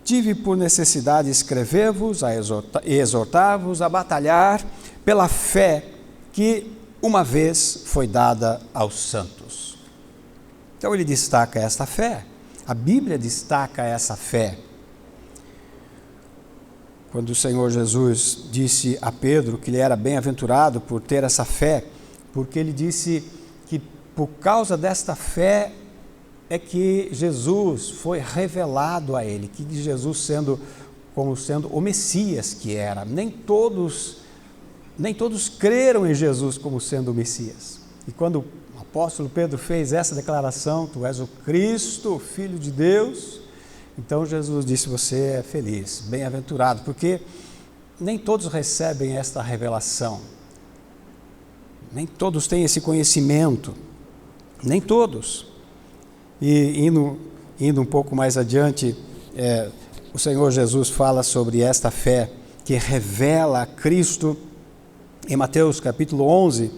tive por necessidade escrever-vos, e exortar-vos a batalhar pela fé que uma vez foi dada aos santos. Então ele destaca esta fé, a Bíblia destaca essa fé. Quando o Senhor Jesus disse a Pedro que ele era bem-aventurado por ter essa fé, porque ele disse que por causa desta fé é que Jesus foi revelado a ele, que Jesus como sendo o Messias que era. Nem todos creram em Jesus como sendo o Messias. E quando o apóstolo Pedro fez essa declaração, tu és o Cristo, o Filho de Deus, então Jesus disse, você é feliz, bem-aventurado, porque nem todos recebem esta revelação, nem todos têm esse conhecimento, nem todos. E indo um pouco mais adiante, o Senhor Jesus fala sobre esta fé que revela a Cristo em Mateus capítulo 11,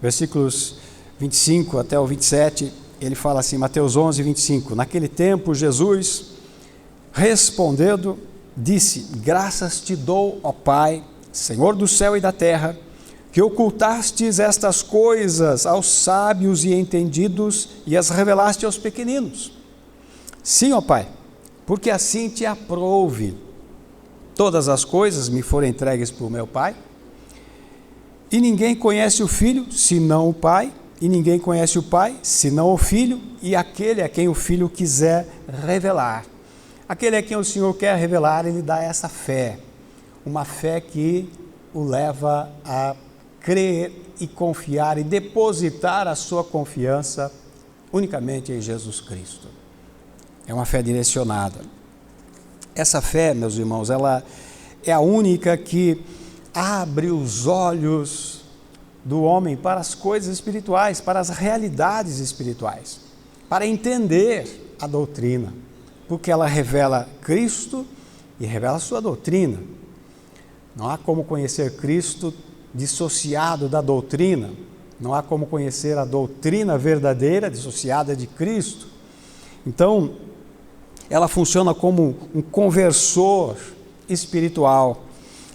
versículos 25 até o 27, ele fala assim, Mateus 11, 25, naquele tempo Jesus, respondendo, disse, graças te dou, ó Pai, Senhor do céu e da terra, que ocultastes estas coisas aos sábios e entendidos e as revelaste aos pequeninos. Sim, ó Pai, porque assim te aprouve. Todas as coisas me foram entregues por meu Pai, e ninguém conhece o Filho, senão o Pai, e ninguém conhece o Pai, senão o Filho, e aquele a quem o Filho quiser revelar. Aquele a quem o Senhor quer revelar, ele dá essa fé, uma fé que o leva a crer e confiar e depositar a sua confiança unicamente em Jesus Cristo. é uma fé direcionada. Essa fé, meus irmãos, ela é a única que abre os olhos do homem para as coisas espirituais, para as realidades espirituais, para entender a doutrina, porque ela revela Cristo e revela a sua doutrina. Não há como conhecer Cristo dissociado da doutrina, não há como conhecer a doutrina verdadeira dissociada de Cristo. Então, ela funciona como um conversor espiritual.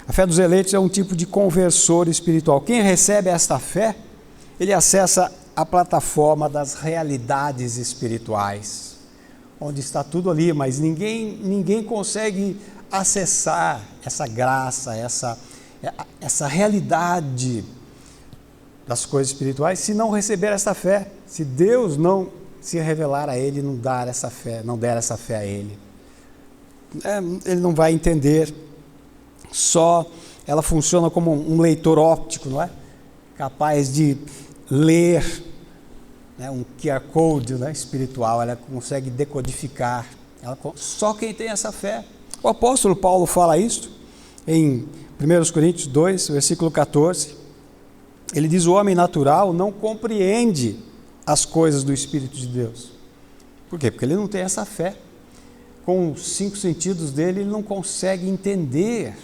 A fé dos eleitos é um tipo de conversor espiritual. Quem recebe esta fé, ele acessa a plataforma das realidades espirituais, onde está tudo ali, mas ninguém consegue acessar essa graça, essa realidade das coisas espirituais, se não receber essa fé, se Deus não se revelar a ele, não der essa fé a ele. Ele não vai entender. Só ela funciona como um leitor óptico, não é? Capaz de ler, né, um QR Code, né, espiritual, ela consegue decodificar. Só quem tem essa fé. O apóstolo Paulo fala isso em 1 Coríntios 2, versículo 14. Ele diz: o homem natural não compreende as coisas do Espírito de Deus. Por quê? Porque ele não tem essa fé. Com os 5 sentidos dele, ele não consegue entender.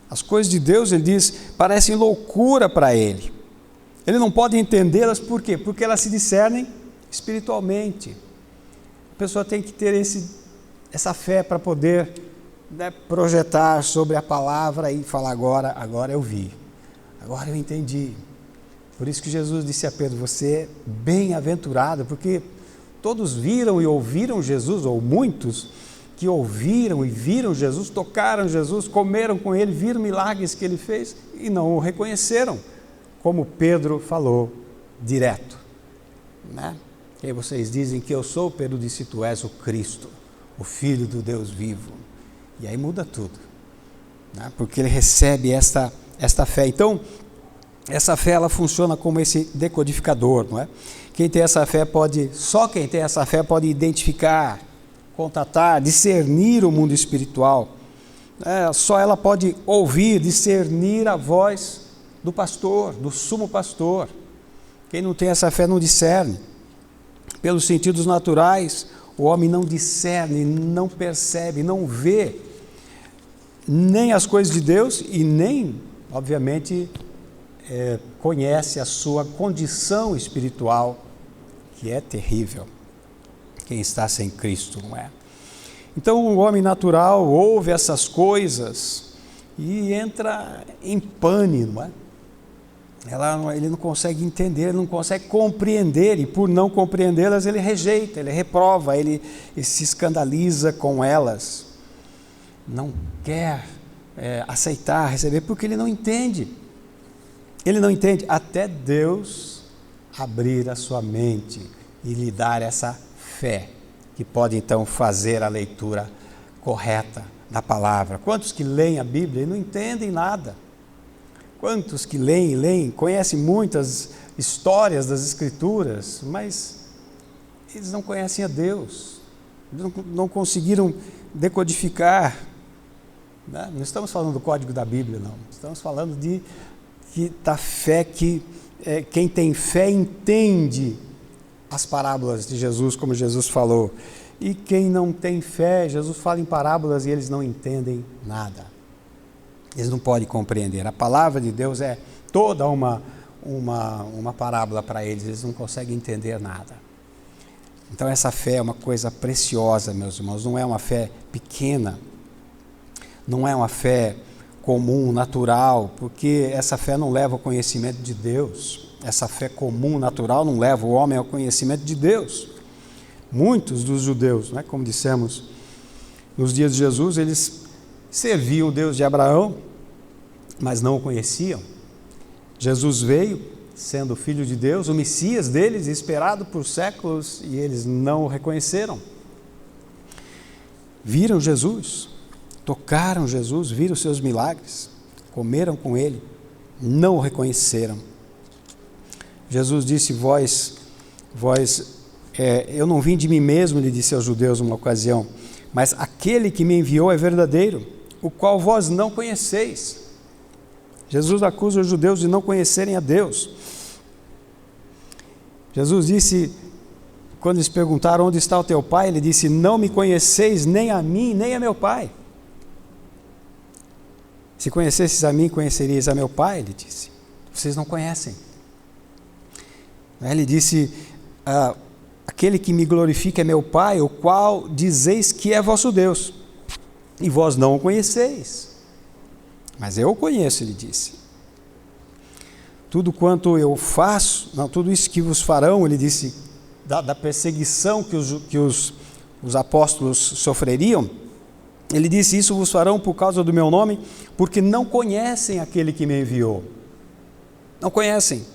As coisas de Deus, ele diz, parecem loucura para ele. Ele não pode entendê-las, por quê? Porque elas se discernem espiritualmente. A pessoa tem que ter essa fé para poder, né, projetar sobre a palavra e falar: agora eu vi, agora eu entendi. Por isso que Jesus disse a Pedro: você é bem-aventurado, porque todos viram e ouviram Jesus, ou muitos que ouviram e viram Jesus, tocaram Jesus, comeram com ele, viram milagres que ele fez e não o reconheceram, como Pedro falou direto, né? E aí vocês dizem que eu sou, Pedro disse: tu és o Cristo, o Filho do Deus vivo. E aí muda tudo, né? Porque ele recebe esta fé. Então, essa fé, ela funciona como esse decodificador, não é? Só quem tem essa fé pode identificar, contatar, discernir o mundo espiritual. Só ela pode ouvir, discernir a voz do pastor, do sumo pastor. Quem não tem essa fé não discerne. Pelos sentidos naturais, o homem não discerne, não percebe, não vê nem as coisas de Deus e nem, obviamente, conhece a sua condição espiritual, que é terrível. Quem está sem Cristo, não é? Então o homem natural ouve essas coisas e entra em pânico, não é? Ele não consegue entender, não consegue compreender, e por não compreendê-las ele rejeita, ele reprova, ele se escandaliza com elas, não quer aceitar, receber, porque ele não entende. Ele não entende até Deus abrir a sua mente e lhe dar essa fé, que pode então fazer a leitura correta da palavra. Quantos que leem a Bíblia e não entendem nada? Quantos que leem, conhecem muitas histórias das Escrituras, mas eles não conhecem a Deus, não conseguiram decodificar, né? Não estamos falando do código da Bíblia, não. Estamos falando da fé que quem tem fé entende as parábolas de Jesus, como Jesus falou. E quem não tem fé, Jesus fala em parábolas e eles não entendem nada. Eles não podem compreender. A palavra de Deus é toda uma parábola para eles, eles não conseguem entender nada. Então essa fé é uma coisa preciosa, meus irmãos, não é uma fé pequena, não é uma fé comum, natural, porque essa fé não leva ao conhecimento de Deus. Essa fé comum, natural, não leva o homem ao conhecimento de Deus. Muitos dos judeus, né, como dissemos, nos dias de Jesus, eles serviam o Deus de Abraão, mas não o conheciam. Jesus veio, sendo filho de Deus, o Messias deles, esperado por séculos, e eles não o reconheceram. Viram Jesus, tocaram Jesus, viram seus milagres, comeram com ele, não o reconheceram. Jesus disse: vós Eu não vim de mim mesmo, ele disse aos judeus numa ocasião, mas aquele que me enviou é verdadeiro, o qual vós não conheceis. Jesus acusa os judeus de não conhecerem a Deus. Jesus disse, quando eles perguntaram onde está o teu pai, ele disse, não me conheceis nem a mim, nem a meu pai. Se conhecesses a mim, conhecerias a meu pai, ele disse. Vocês não conhecem. Ele disse, aquele que me glorifica é meu pai, o qual dizeis que é vosso Deus, e vós não o conheceis. Mas eu o conheço, ele disse. Tudo quanto eu faço, tudo isso que vos farão, ele disse, da perseguição que os apóstolos sofreriam, ele disse, isso vos farão por causa do meu nome, porque não conhecem aquele que me enviou. Não conhecem.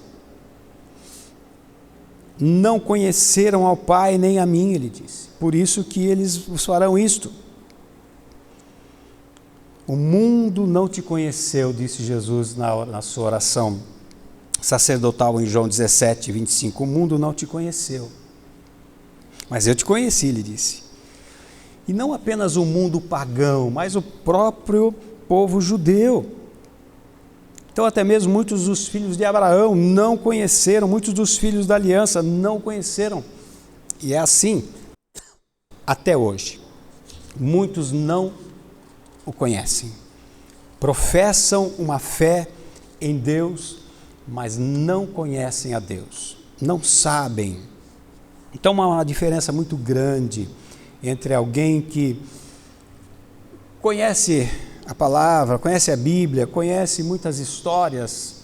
Não conheceram ao Pai nem a mim, ele disse. Por isso que eles vos farão isto. O mundo não te conheceu, disse Jesus na sua oração sacerdotal em João 17, 25. O mundo não te conheceu. Mas eu te conheci, ele disse. E não apenas o mundo pagão, mas o próprio povo judeu. Então até mesmo muitos dos filhos de Abraão não conheceram, muitos dos filhos da aliança não conheceram. E é assim até hoje. Muitos não o conhecem. Professam uma fé em Deus, mas não conhecem a Deus. Não sabem. Então há uma diferença muito grande entre alguém que conhece a palavra, conhece a Bíblia, conhece muitas histórias,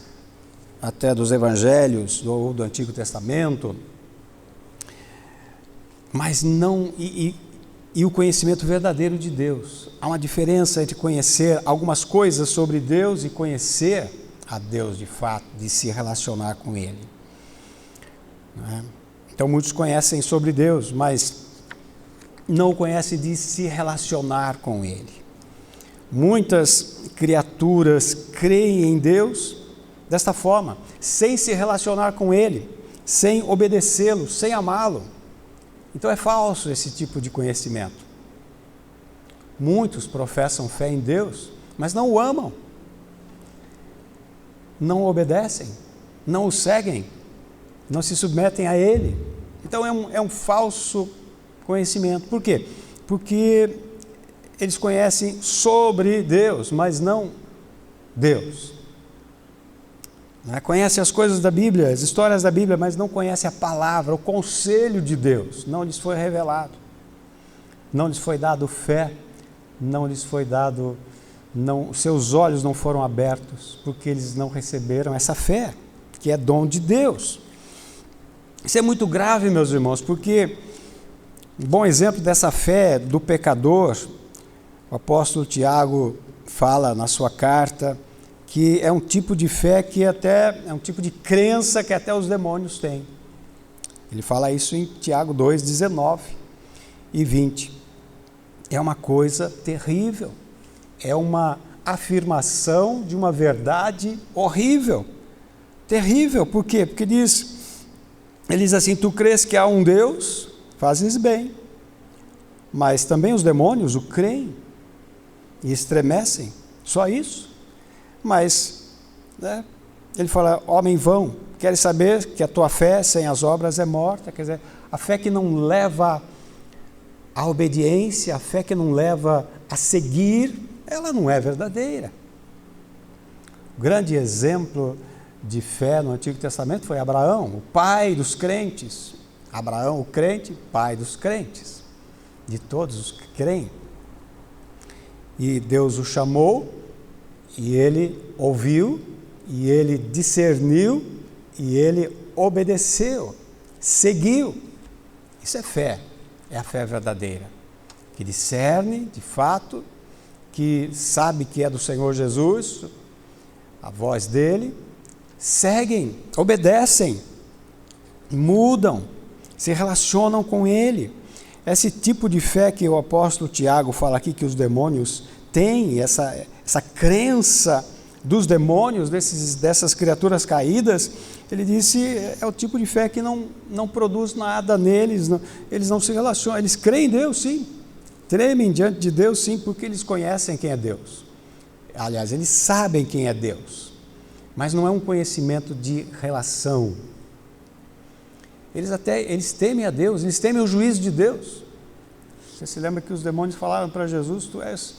até dos evangelhos ou do Antigo Testamento, mas não, e o conhecimento verdadeiro de Deus. Há uma diferença entre conhecer algumas coisas sobre Deus e conhecer a Deus de fato, de se relacionar com Ele. Então muitos conhecem sobre Deus, mas não conhecem de se relacionar com Ele. Muitas criaturas creem em Deus desta forma, sem se relacionar com Ele, sem obedecê-lo, sem amá-lo. Então é falso esse tipo de conhecimento. Muitos professam fé em Deus, mas não o amam, não o obedecem, não o seguem, não se submetem a Ele. Então é um falso conhecimento. Por quê? Porque eles conhecem sobre Deus, mas não Deus. Conhecem as coisas da Bíblia, as histórias da Bíblia, mas não conhecem a palavra, o conselho de Deus. Não lhes foi revelado. Não lhes foi dado fé, não lhes foi dado, seus olhos não foram abertos, porque eles não receberam essa fé, que é dom de Deus. Isso é muito grave, meus irmãos, porque um bom exemplo dessa fé do pecador, o apóstolo Tiago fala na sua carta que é um tipo de fé que até é um tipo de crença que até os demônios têm. Ele fala isso em Tiago 2, 19 e 20. É uma coisa terrível, é uma afirmação de uma verdade horrível, terrível. Por quê? Porque ele diz assim, tu crês que há um Deus, fazes bem, mas também os demônios o creem e estremecem, só isso. Mas, ele fala, homem vão, queres saber que a tua fé sem as obras é morta? Quer dizer, a fé que não leva à obediência, a fé que não leva a seguir, ela não é verdadeira. O grande exemplo de fé no Antigo Testamento foi Abraão, o pai dos crentes. Abraão, o crente, pai dos crentes, de todos os que creem. E Deus o chamou, e ele ouviu, e ele discerniu, e ele obedeceu, seguiu. Isso é fé, é a fé verdadeira, que discerne de fato, que sabe que é do Senhor Jesus, a voz dele, seguem, obedecem, mudam, se relacionam com ele. Esse tipo de fé que o apóstolo Tiago fala aqui que os demônios têm, essa crença dos demônios, dessas criaturas caídas, ele disse, é o tipo de fé que não produz nada neles, eles não se relacionam, eles creem em Deus, sim, tremem diante de Deus, sim, porque eles conhecem quem é Deus. Aliás, eles sabem quem é Deus, mas não é um conhecimento de relação. Eles temem a Deus, eles temem o juízo de Deus. Você se lembra que os demônios falaram para Jesus, tu és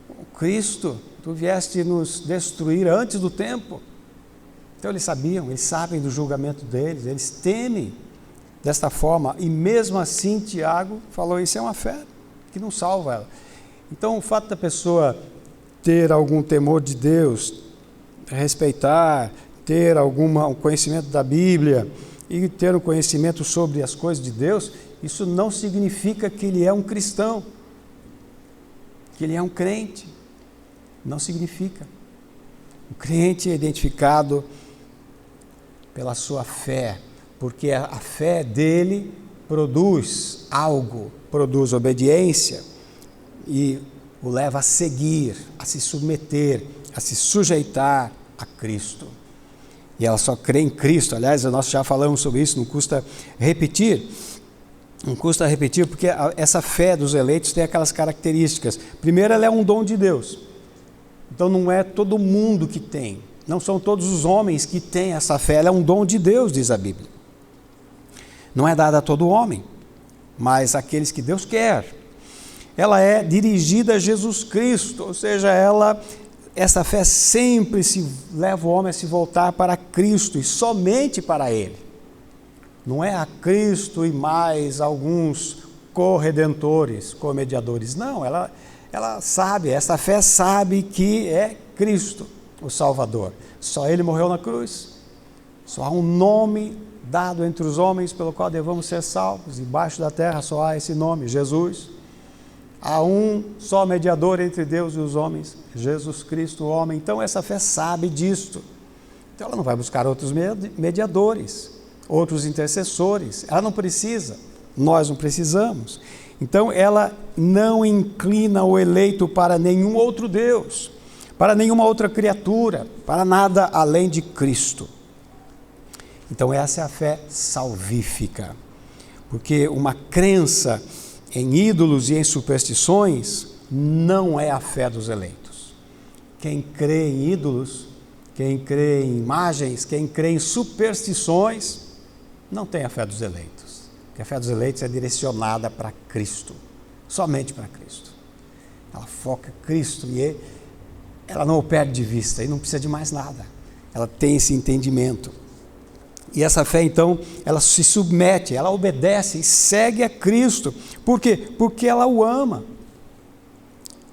o Cristo, tu vieste nos destruir antes do tempo. Então eles sabiam, eles sabem do julgamento deles, eles temem desta forma, e mesmo assim Tiago falou, isso é uma fé que não salva ela. Então o fato da pessoa ter algum temor de Deus, respeitar, ter um conhecimento da Bíblia e ter um conhecimento sobre as coisas de Deus, isso não significa que ele é um cristão, que ele é um crente. Não significa. O crente é identificado pela sua fé, porque a fé dele produz algo, produz obediência e o leva a seguir, a se submeter, a se sujeitar a Cristo. E ela só crê em Cristo. Aliás, nós já falamos sobre isso, não custa repetir. Não custa repetir, porque essa fé dos eleitos tem aquelas características. Primeiro, ela é um dom de Deus. Então não é todo mundo que tem. Não são todos os homens que têm essa fé. Ela é um dom de Deus, diz a Bíblia. Não é dada a todo homem, mas àqueles que Deus quer. Ela é dirigida a Jesus Cristo, ou seja, essa fé sempre leva o homem a se voltar para Cristo e somente para Ele. Não é a Cristo e mais alguns corredentores, comediadores. Não, ela sabe, essa fé sabe que é Cristo, o Salvador. Só Ele morreu na cruz. Só há um nome dado entre os homens pelo qual devemos ser salvos. Embaixo da terra só há esse nome, Jesus. Há um só mediador entre Deus e os homens, Jesus Cristo, o homem. Então essa fé sabe disto. Então ela não vai buscar outros mediadores, outros intercessores. Ela não precisa, nós não precisamos. Então ela não inclina o eleito para nenhum outro Deus, para nenhuma outra criatura, para nada além de Cristo. Então essa é a fé salvífica, porque uma crença em ídolos e em superstições não é a fé dos eleitos. Quem crê em ídolos, quem crê em imagens, quem crê em superstições, não tem a fé dos eleitos. Porque a fé dos eleitos é direcionada para Cristo, somente para Cristo. Ela foca em Cristo e ela não o perde de vista e não precisa de mais nada. Ela tem esse entendimento. E essa fé, então, ela se submete, ela obedece e segue a Cristo. Por quê? Porque ela o ama.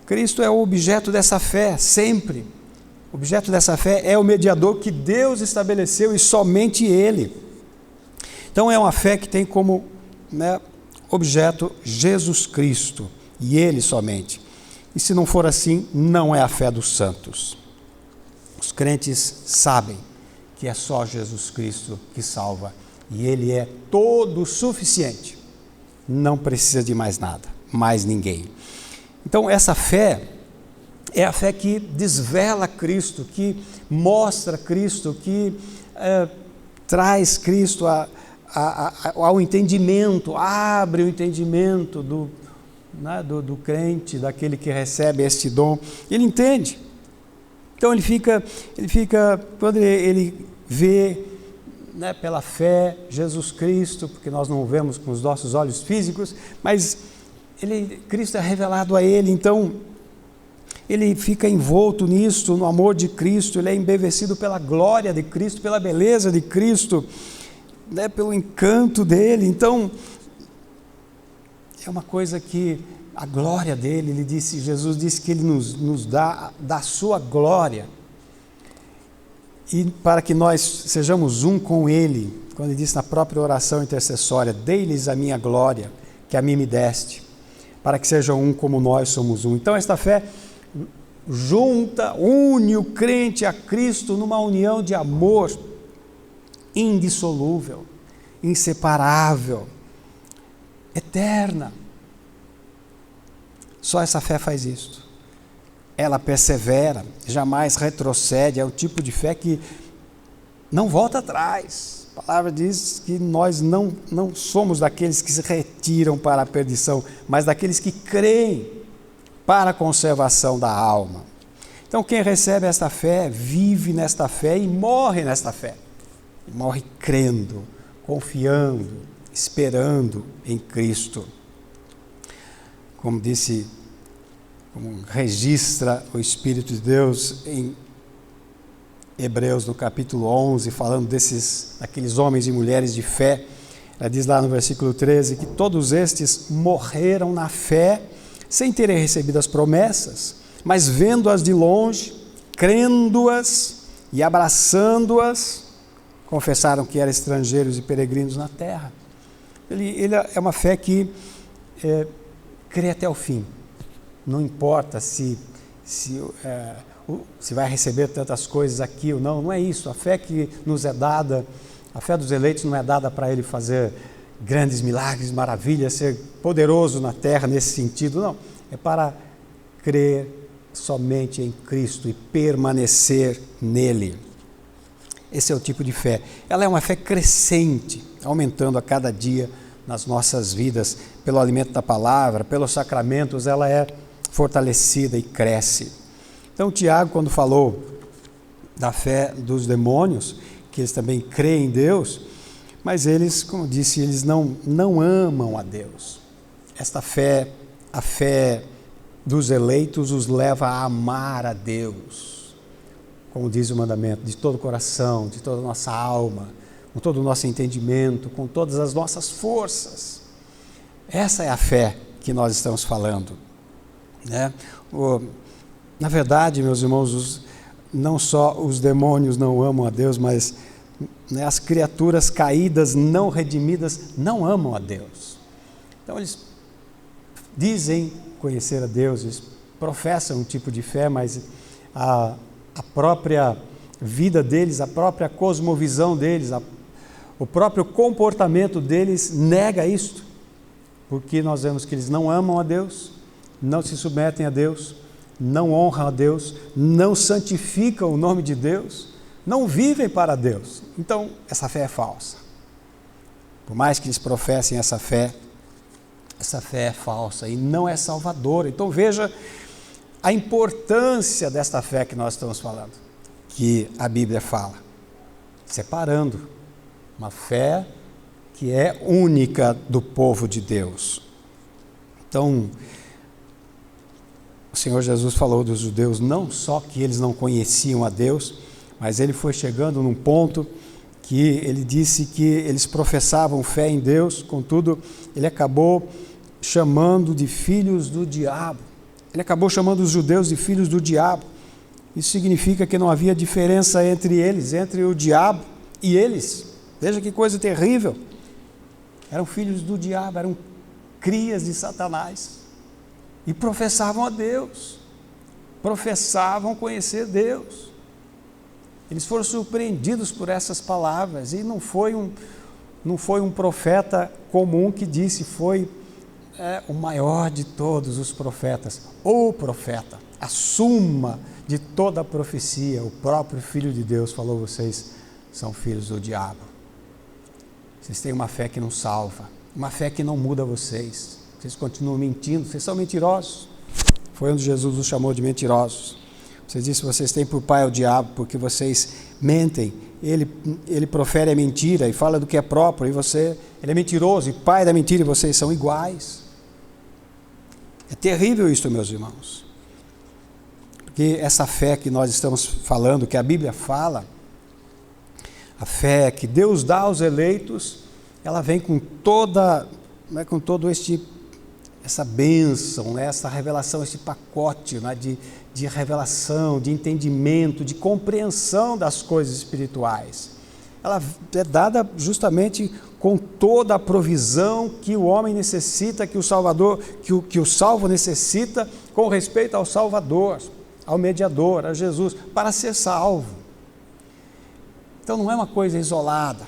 Cristo é o objeto dessa fé, sempre. O objeto dessa fé é o mediador que Deus estabeleceu e somente Ele. Então, é uma fé que tem como objeto Jesus Cristo e Ele somente. E se não for assim, não é a fé dos santos. Os crentes sabem que é só Jesus Cristo que salva, e Ele é todo suficiente, não precisa de mais nada, mais ninguém. Então essa fé é a fé que desvela Cristo, que mostra Cristo, que traz Cristo ao entendimento, abre o entendimento do crente, daquele que recebe este dom. Ele entende. Então ele fica quando ele vê pela fé Jesus Cristo, porque nós não o vemos com os nossos olhos físicos, mas Cristo é revelado a ele, então ele fica envolto nisto, no amor de Cristo, ele é embevecido pela glória de Cristo, pela beleza de Cristo, pelo encanto dele. Então é uma coisa que a glória dele, Jesus disse que ele nos dá da sua glória, e para que nós sejamos um com ele, quando ele disse na própria oração intercessória, dei-lhes a minha glória, que a mim me deste, para que sejam um como nós somos um. Então esta fé une o crente a Cristo numa união de amor indissolúvel, inseparável, eterna. Só essa fé faz isso. ela persevera, jamais retrocede, é o tipo de fé que não volta atrás. A palavra diz que nós não somos daqueles que se retiram para a perdição, mas daqueles que creem para a conservação da alma. Então, quem recebe esta fé, vive nesta fé e morre nesta fé. Morre crendo, confiando, esperando em Cristo. Como disse, como registra o Espírito de Deus em Hebreus, no capítulo 11, falando daqueles homens e mulheres de fé, ela diz lá no versículo 13, que todos estes morreram na fé, sem terem recebido as promessas, mas vendo-as de longe, crendo-as e abraçando-as, confessaram que eram estrangeiros e peregrinos na terra. Ele é uma fé que crê até o fim. Não importa se vai receber tantas coisas aqui ou não é isso. A fé que nos é dada, a fé dos eleitos não é dada para ele fazer grandes milagres, maravilhas, ser poderoso na terra nesse sentido, não. É para crer somente em Cristo e permanecer nele. Esse é o tipo de fé. Ela é uma fé crescente, aumentando a cada dia nas nossas vidas, pelo alimento da palavra, pelos sacramentos, ela é fortalecida e cresce. Então, Tiago, quando falou da fé dos demônios, que eles também creem em Deus, mas eles, como disse, eles não amam a Deus. Esta fé, a fé dos eleitos, os leva a amar a Deus, como diz o mandamento, de todo o coração, de toda a nossa alma, com todo o nosso entendimento, com todas as nossas forças. Essa é a fé que nós estamos falando, né? Na verdade, meus irmãos, não só os demônios não amam a Deus, mas as criaturas caídas, não redimidas, não amam a Deus. Então eles dizem conhecer a Deus, eles professam um tipo de fé, mas a própria vida deles, a própria cosmovisão deles, o próprio comportamento deles nega isto, porque nós vemos que eles não amam a Deus, não se submetem a Deus, não honram a Deus, não santificam o nome de Deus, não vivem para Deus. Então, essa fé é falsa. Por mais que eles professem essa fé é falsa e não é salvadora. Então, veja a importância desta fé que nós estamos falando, que a Bíblia fala, separando uma fé que é única do povo de Deus. Então, o Senhor Jesus falou dos judeus, não só que eles não conheciam a Deus, mas ele foi chegando num ponto que ele disse que eles professavam fé em Deus, contudo, ele acabou chamando de filhos do diabo. Ele acabou chamando os judeus de filhos do diabo. Isso significa que não havia diferença entre eles, entre o diabo e eles. Veja que coisa terrível. Eram filhos do diabo, eram crias de Satanás. E professavam a Deus. Professavam conhecer Deus. Eles foram surpreendidos por essas palavras. E não foi um profeta comum que disse, foi o maior de todos os profetas, o profeta, a suma de toda a profecia, o próprio Filho de Deus falou, vocês são filhos do diabo. Vocês têm uma fé que não salva, uma fé que não muda vocês continuam mentindo, vocês são mentirosos. Foi onde Jesus os chamou de mentirosos. Você disse, vocês têm por pai o diabo, porque vocês mentem, ele profere a mentira e fala do que é próprio, e ele é mentiroso, e pai da mentira, e vocês são iguais. É terrível isso, meus irmãos, porque essa fé que nós estamos falando, que a Bíblia fala, a fé que Deus dá aos eleitos, ela vem com toda, com todo essa bênção, essa revelação, esse pacote de revelação, de entendimento, de compreensão das coisas espirituais. Ela é dada justamente com toda a provisão que o homem necessita, que o Salvador, que o salvo necessita, com respeito ao Salvador, ao mediador, a Jesus, para ser salvo. Então não é uma coisa isolada,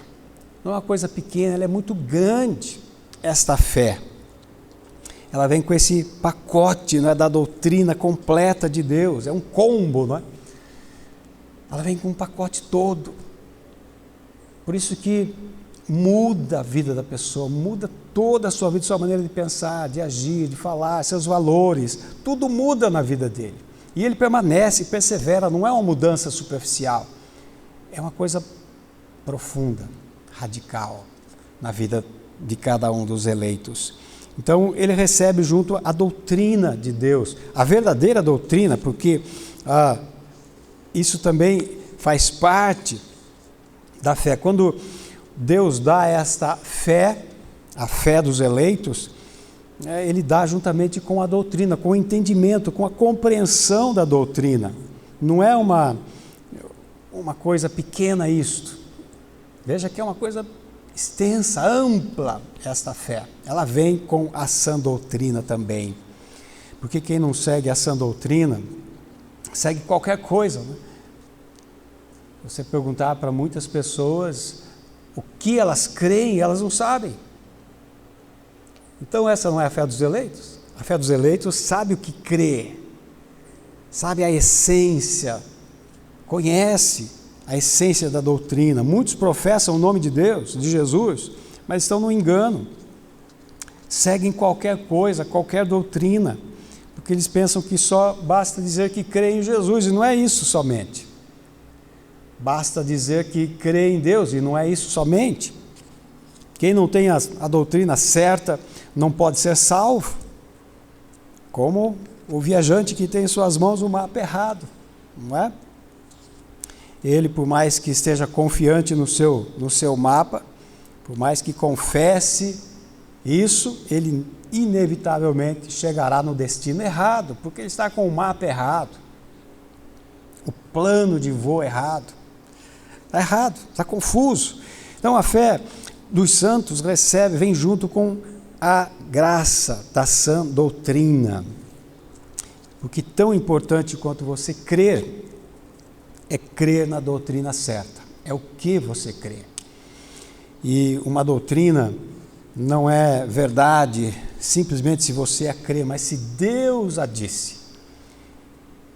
não é uma coisa pequena, ela é muito grande, esta fé. ela vem com esse pacote, né, da doutrina completa de Deus, é um combo, não é? Ela vem com um pacote todo. Por isso que muda a vida da pessoa, muda toda a sua vida, sua maneira de pensar, de agir, de falar, seus valores, tudo muda na vida dele. E ele permanece, persevera, não é uma mudança superficial, é uma coisa profunda, radical na vida de cada um dos eleitos. Então ele recebe junto a doutrina de Deus, a verdadeira doutrina, porque isso também faz parte da fé. Quando Deus dá esta fé, a fé dos eleitos, Ele dá juntamente com a doutrina, com o entendimento, com a compreensão da doutrina. Não é uma coisa pequena isto. Veja que é uma coisa extensa, ampla, esta fé. Ela vem com a sã doutrina também. Porque quem não segue a sã doutrina, segue qualquer coisa, né? Você perguntar para muitas pessoas o que elas creem, elas não sabem. Então essa não é a fé dos eleitos? A fé dos eleitos sabe o que crê, sabe a essência, conhece a essência da doutrina. Muitos professam o nome de Deus, de Jesus, mas estão no engano. Seguem qualquer coisa, qualquer doutrina, porque eles pensam que só basta dizer que crê em Jesus, e não é isso somente. Basta dizer que crê em Deus, e não é isso somente. Quem não tem a doutrina certa não pode ser salvo, como o viajante que tem em suas mãos o mapa errado, não é? Ele, por mais que esteja confiante no seu mapa, por mais que confesse isso, ele inevitavelmente chegará no destino errado, porque ele está com o mapa errado, o plano de voo errado. Está errado, está confuso. Então a fé dos santos vem junto com a graça da sã doutrina. Porque tão importante quanto você crer, é crer na doutrina certa. É o que você crê. E uma doutrina não é verdade simplesmente se você a crê, mas se Deus a disse.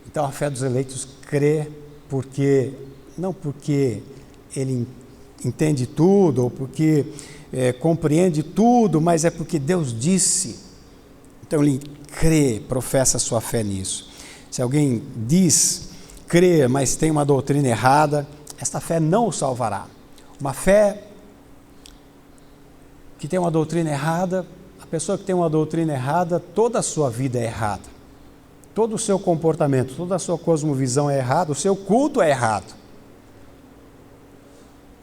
Então a fé dos eleitos crê não porque ele entende tudo, ou porque compreende tudo, mas é porque Deus disse. Então ele crê, professa sua fé nisso. Se alguém diz crer, mas tem uma doutrina errada, esta fé não o salvará. Uma fé que tem uma doutrina errada, a pessoa que tem uma doutrina errada, toda a sua vida é errada. Todo o seu comportamento, toda a sua cosmovisão é errada, o seu culto é errado.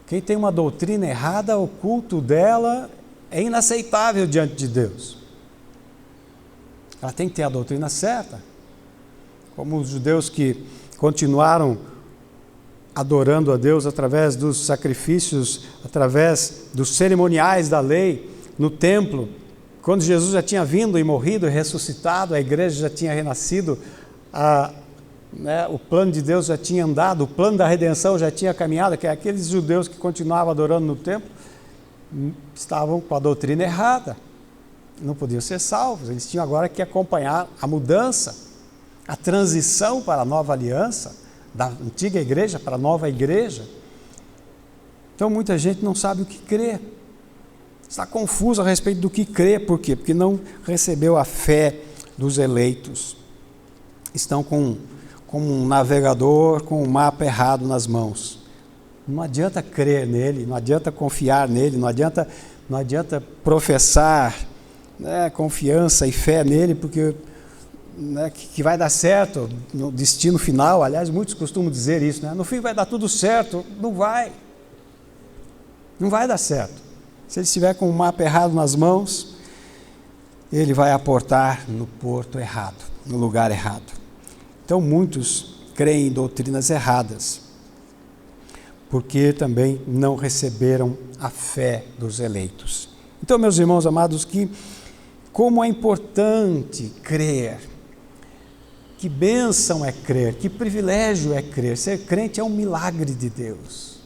Quem tem uma doutrina errada, o culto dela é inaceitável diante de Deus. Ela tem que ter a doutrina certa. Como os judeus que continuaram adorando a Deus através dos sacrifícios, através dos cerimoniais da lei no templo. Quando Jesus já tinha vindo e morrido e ressuscitado, a igreja já tinha renascido, o plano de Deus já tinha andado, o plano da redenção já tinha caminhado, que aqueles judeus que continuavam adorando no templo estavam com a doutrina errada, não podiam ser salvos, eles tinham agora que acompanhar a mudança, a transição para a nova aliança, da antiga igreja para a nova igreja. Então muita gente não sabe o que crer, está confuso a respeito do que crer. Por quê? Porque não recebeu a fé dos eleitos, estão como um navegador com o mapa errado nas mãos. Não adianta crer nele, não adianta confiar nele, não adianta professar confiança e fé nele, porque que vai dar certo no destino final. Aliás, muitos costumam dizer isso, no fim vai dar tudo certo. Não vai dar certo. Se ele estiver com o mapa errado nas mãos, ele vai aportar no porto errado, no lugar errado. Então muitos creem em doutrinas erradas, porque também não receberam a fé dos eleitos. Então, meus irmãos amados, como é importante crer, que bênção é crer, que privilégio é crer. Ser crente é um milagre de Deus.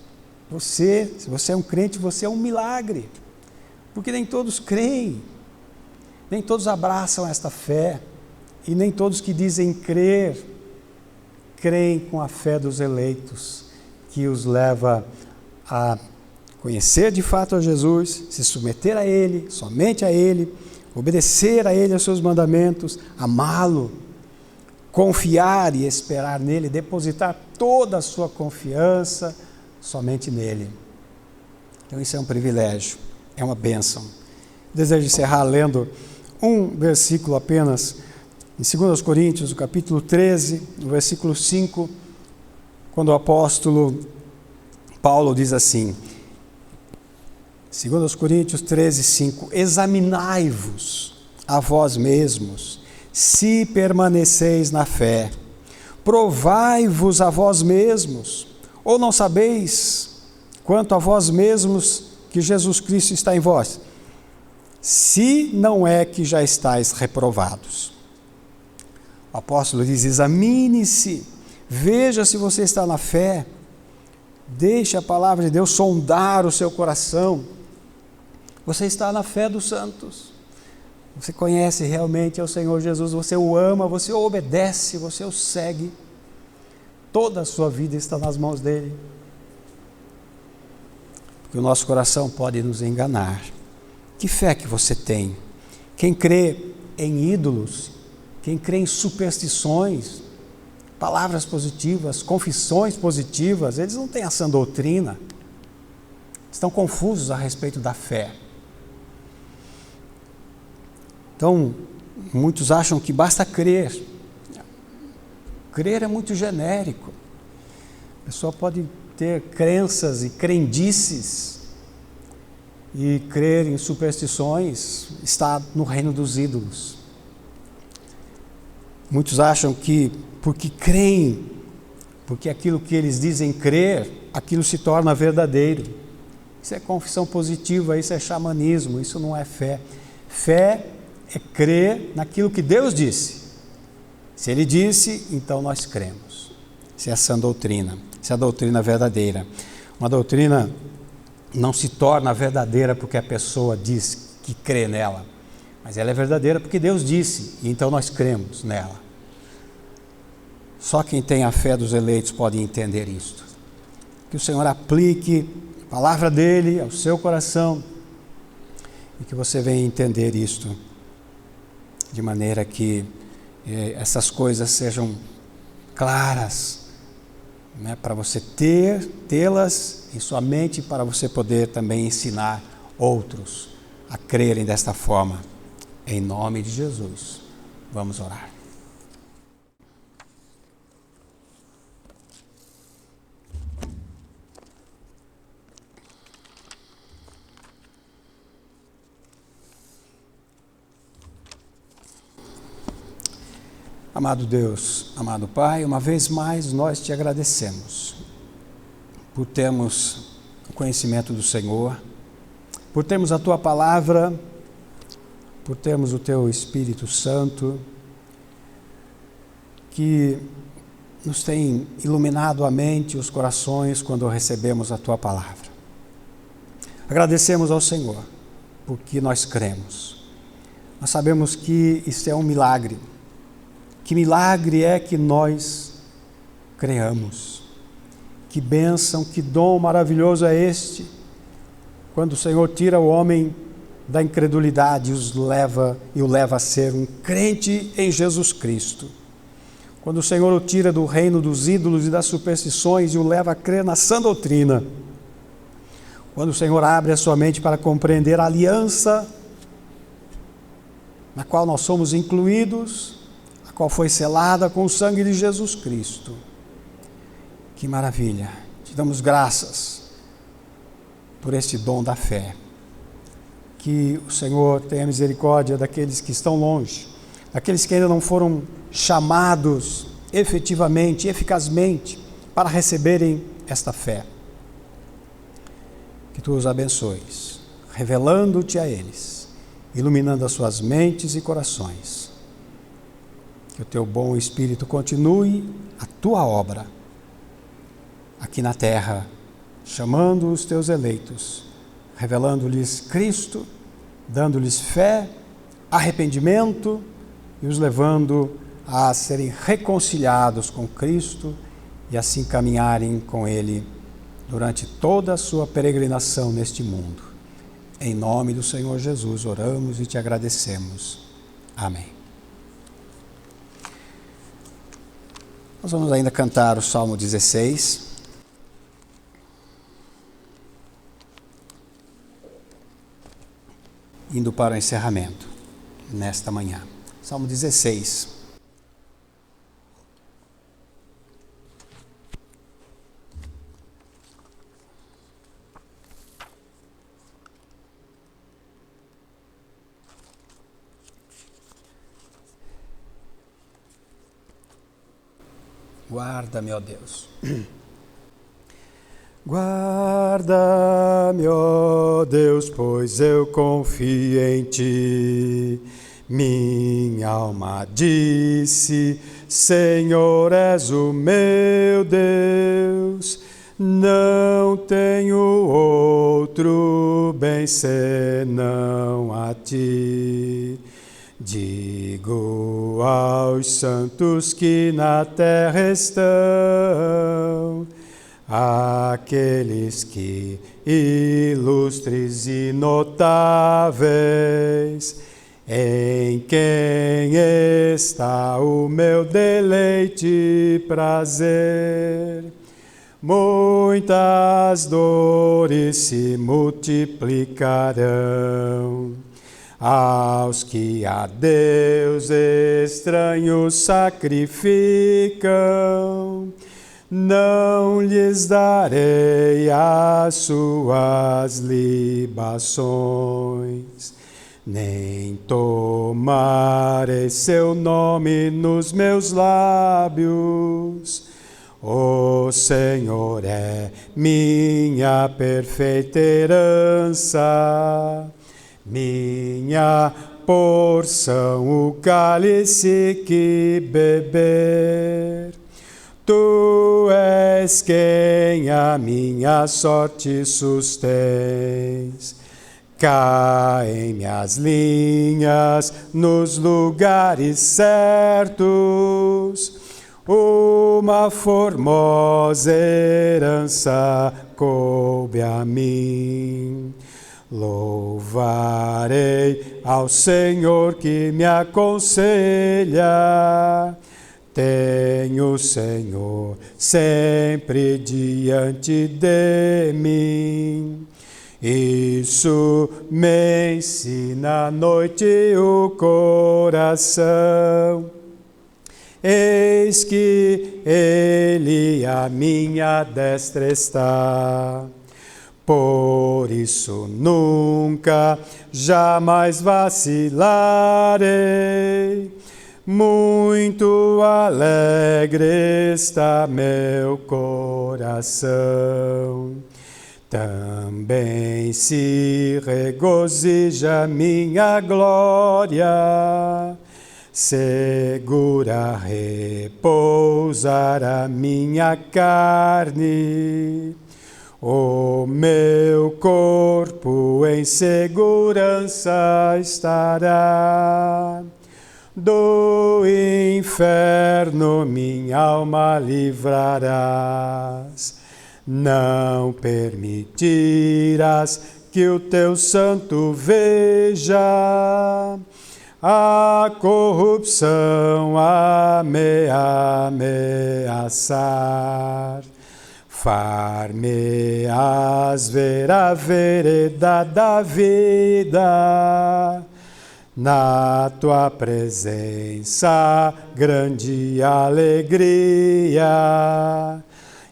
Se você é um crente, você é um milagre, porque nem todos creem. Nem todos abraçam esta fé, e nem todos que dizem crer, creem com a fé dos eleitos, que os leva a conhecer de fato a Jesus, se submeter a Ele, somente a Ele, obedecer a Ele, aos seus mandamentos, amá-lo, confiar e esperar nele, depositar toda a sua confiança somente nele. Então isso é um privilégio, é uma bênção. Desejo encerrar lendo um versículo apenas, em 2 Coríntios, no capítulo 13, no versículo 5, quando o apóstolo Paulo diz assim, 2 Coríntios 13, 5, examinai-vos a vós mesmos, se permaneceis na fé, provai-vos a vós mesmos, ou não sabeis quanto a vós mesmos que Jesus Cristo está em vós, se não é que já estáis reprovados. O apóstolo diz, examine-se, veja se você está na fé, deixe a palavra de Deus sondar o seu coração. Você está na fé dos santos, você conhece realmente ao Senhor Jesus, você o ama, você o obedece, você o segue, toda a sua vida está nas mãos dele. Porque o nosso coração pode nos enganar. Que fé que você tem? Quem crê em ídolos, quem crê em superstições, palavras positivas, confissões positivas, eles não têm a sã doutrina, estão confusos a respeito da fé. Então, muitos acham que basta crer. Crer é muito genérico. A pessoa pode ter crenças e crendices e crer em superstições, está no reino dos ídolos. Muitos acham que porque creem, porque aquilo que eles dizem crer, aquilo se torna verdadeiro. Isso é confissão positiva, isso é xamanismo, isso não é fé. Fé é crer naquilo que Deus disse. Se Ele disse, então nós cremos. Essa é a sã doutrina, essa é a doutrina verdadeira. Uma doutrina não se torna verdadeira porque a pessoa diz que crê nela, mas ela é verdadeira porque Deus disse, e então nós cremos nela. Só quem tem a fé dos eleitos pode entender isto. Que o Senhor aplique a palavra dele ao seu coração e que você venha entender isto de maneira que essas coisas sejam claras, né, para você tê-las em sua mente, para você poder também ensinar outros a crerem desta forma. Em nome de Jesus, vamos orar. Amado Deus, amado Pai, uma vez mais nós te agradecemos por termos o conhecimento do Senhor, por termos a Tua Palavra, por termos o Teu Espírito Santo, que nos tem iluminado a mente e os corações quando recebemos a Tua Palavra. Agradecemos ao Senhor, porque nós cremos. Nós sabemos que isso é um milagre. Que milagre é que nós creamos. Que bênção, que dom maravilhoso é este, quando o Senhor tira o homem da incredulidade e o leva a ser um crente em Jesus Cristo. Quando o Senhor o tira do reino dos ídolos e das superstições e o leva a crer na sã doutrina. Quando o Senhor abre a sua mente para compreender a aliança na qual nós somos incluídos, qual foi selada com o sangue de Jesus Cristo. Que maravilha! Te damos graças por este dom da fé. Que o Senhor tenha misericórdia daqueles que estão longe, daqueles que ainda não foram chamados efetivamente, eficazmente, para receberem esta fé. Que Tu os abençoes, revelando-te a eles, iluminando as suas mentes e corações. Que o Teu bom Espírito continue a Tua obra aqui na terra, chamando os Teus eleitos, revelando-lhes Cristo, dando-lhes fé, arrependimento e os levando a serem reconciliados com Cristo e assim caminharem com Ele durante toda a sua peregrinação neste mundo. Em nome do Senhor Jesus, oramos e te agradecemos. Amém. Nós vamos ainda cantar o Salmo 16. Indo para o encerramento nesta manhã. Salmo 16. Guarda-me, ó Deus. Guarda-me, ó Deus, pois eu confio em Ti. Minha alma disse: Senhor, és o meu Deus. Não tenho outro bem senão a Ti. Digo aos santos que na terra estão, aqueles que ilustres e notáveis, em quem está o meu deleite e prazer. Muitas dores se multiplicarão aos que a Deus estranhos sacrificam. Não lhes darei as suas libações, nem tomarei seu nome nos meus lábios. O Senhor é minha perfeita herança, minha porção, o cálice que beber. Tu és quem a minha sorte sustens. Caem-me as linhas nos lugares certos. Uma formosa herança coube a mim. Louvarei ao Senhor que me aconselha. Tenho o Senhor sempre diante de mim. Isso me ensina a noite o coração. Eis que Ele à minha destra está. Por isso nunca, jamais vacilarei. Muito alegre está meu coração. Também se regozija minha glória. Segura repousar a minha carne. O meu corpo em segurança estará. Do inferno minha alma livrarás. Não permitirás que o teu santo veja a corrupção a me ameaçar. Far-me-ás ver a vereda da vida. Na tua presença, grande alegria,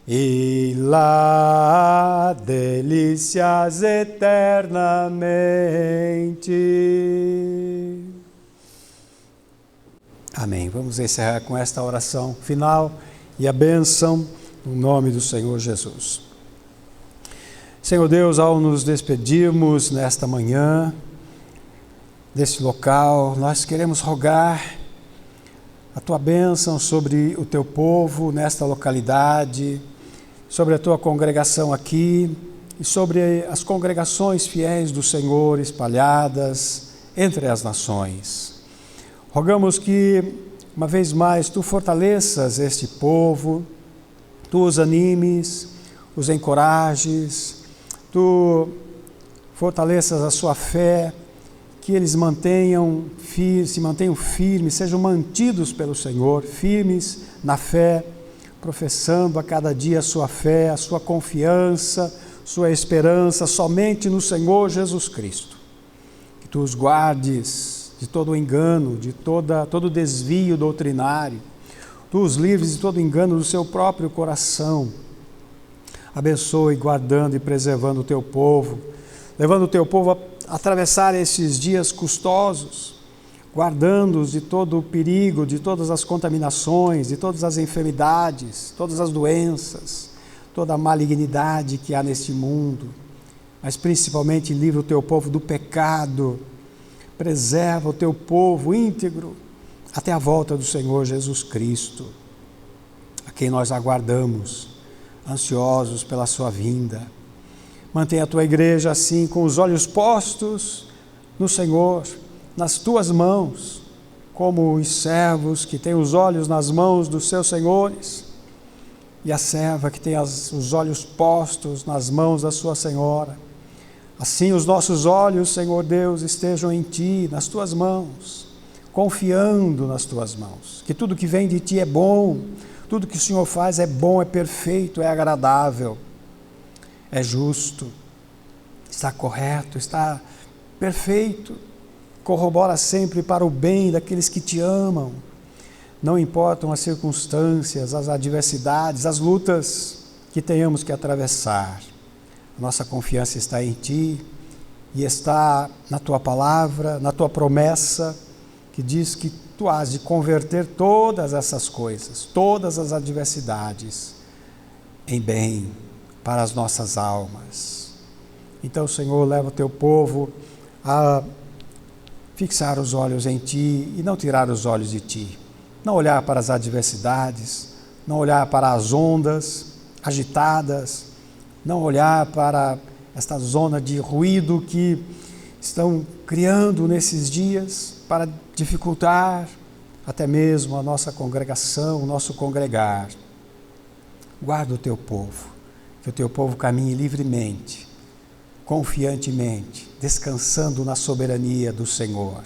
e lá delícias eternamente. Amém. Vamos encerrar com esta oração final e a bênção no nome do Senhor Jesus. Senhor Deus, ao nos despedirmos nesta manhã, deste local, nós queremos rogar a tua bênção sobre o teu povo nesta localidade, sobre a tua congregação aqui e sobre as congregações fiéis do Senhor espalhadas entre as nações. Rogamos que, uma vez mais, tu fortaleças este povo, tu os animes, os encorajes, tu fortaleças a sua fé, que eles se mantenham firmes, sejam mantidos pelo Senhor, firmes na fé, professando a cada dia a sua fé, a sua confiança, sua esperança somente no Senhor Jesus Cristo. Que tu os guardes de todo engano, de todo desvio doutrinário, tu os livres de todo engano do seu próprio coração. Abençoe, guardando e preservando o teu povo, levando o teu povo a atravessar esses dias custosos, guardando-os de todo o perigo, de todas as contaminações, de todas as enfermidades, todas as doenças, toda a malignidade que há neste mundo, mas principalmente livra o teu povo do pecado, preserva o teu povo íntegro até a volta do Senhor Jesus Cristo, a quem nós aguardamos, ansiosos pela sua vinda. Mantenha a tua igreja assim, com os olhos postos no Senhor, nas tuas mãos, como os servos que têm os olhos nas mãos dos seus senhores, e a serva que tem os olhos postos nas mãos da sua senhora. Assim os nossos olhos, Senhor Deus, estejam em ti, nas tuas mãos, confiando nas tuas mãos, que tudo que vem de ti é bom, tudo que o Senhor faz é bom, é perfeito, é agradável, é justo, está correto, está perfeito, corrobora sempre para o bem daqueles que te amam. Não importam as circunstâncias, as adversidades, as lutas que tenhamos que atravessar. Nossa confiança está em ti e está na tua palavra, na tua promessa, que diz que tu has de converter todas essas coisas, todas as adversidades, em bem para as nossas almas. Então, Senhor, leva o teu povo a fixar os olhos em ti e não tirar os olhos de ti. Não olhar para as adversidades, não olhar para as ondas agitadas, não olhar para esta zona de ruído que estão criando nesses dias para dificultar até mesmo a nossa congregação, o nosso congregar. Guarda o teu povo, que o teu povo caminhe livremente, confiantemente, descansando na soberania do Senhor.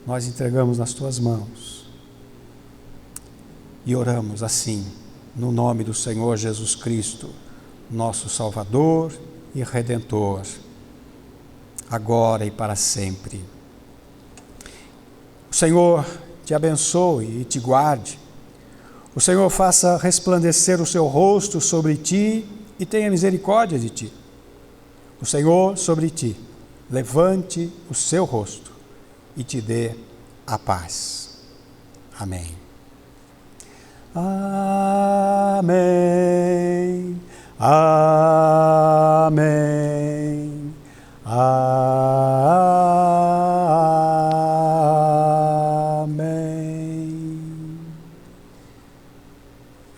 Nós entregamos nas tuas mãos e oramos assim, no nome do Senhor Jesus Cristo, nosso Salvador e Redentor, agora e para sempre. O Senhor te abençoe e te guarde. O Senhor faça resplandecer o seu rosto sobre ti e tenha misericórdia de ti. O Senhor sobre ti levante o seu rosto e te dê a paz. Amém. Amém. Amém. Amém.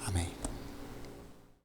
Amém.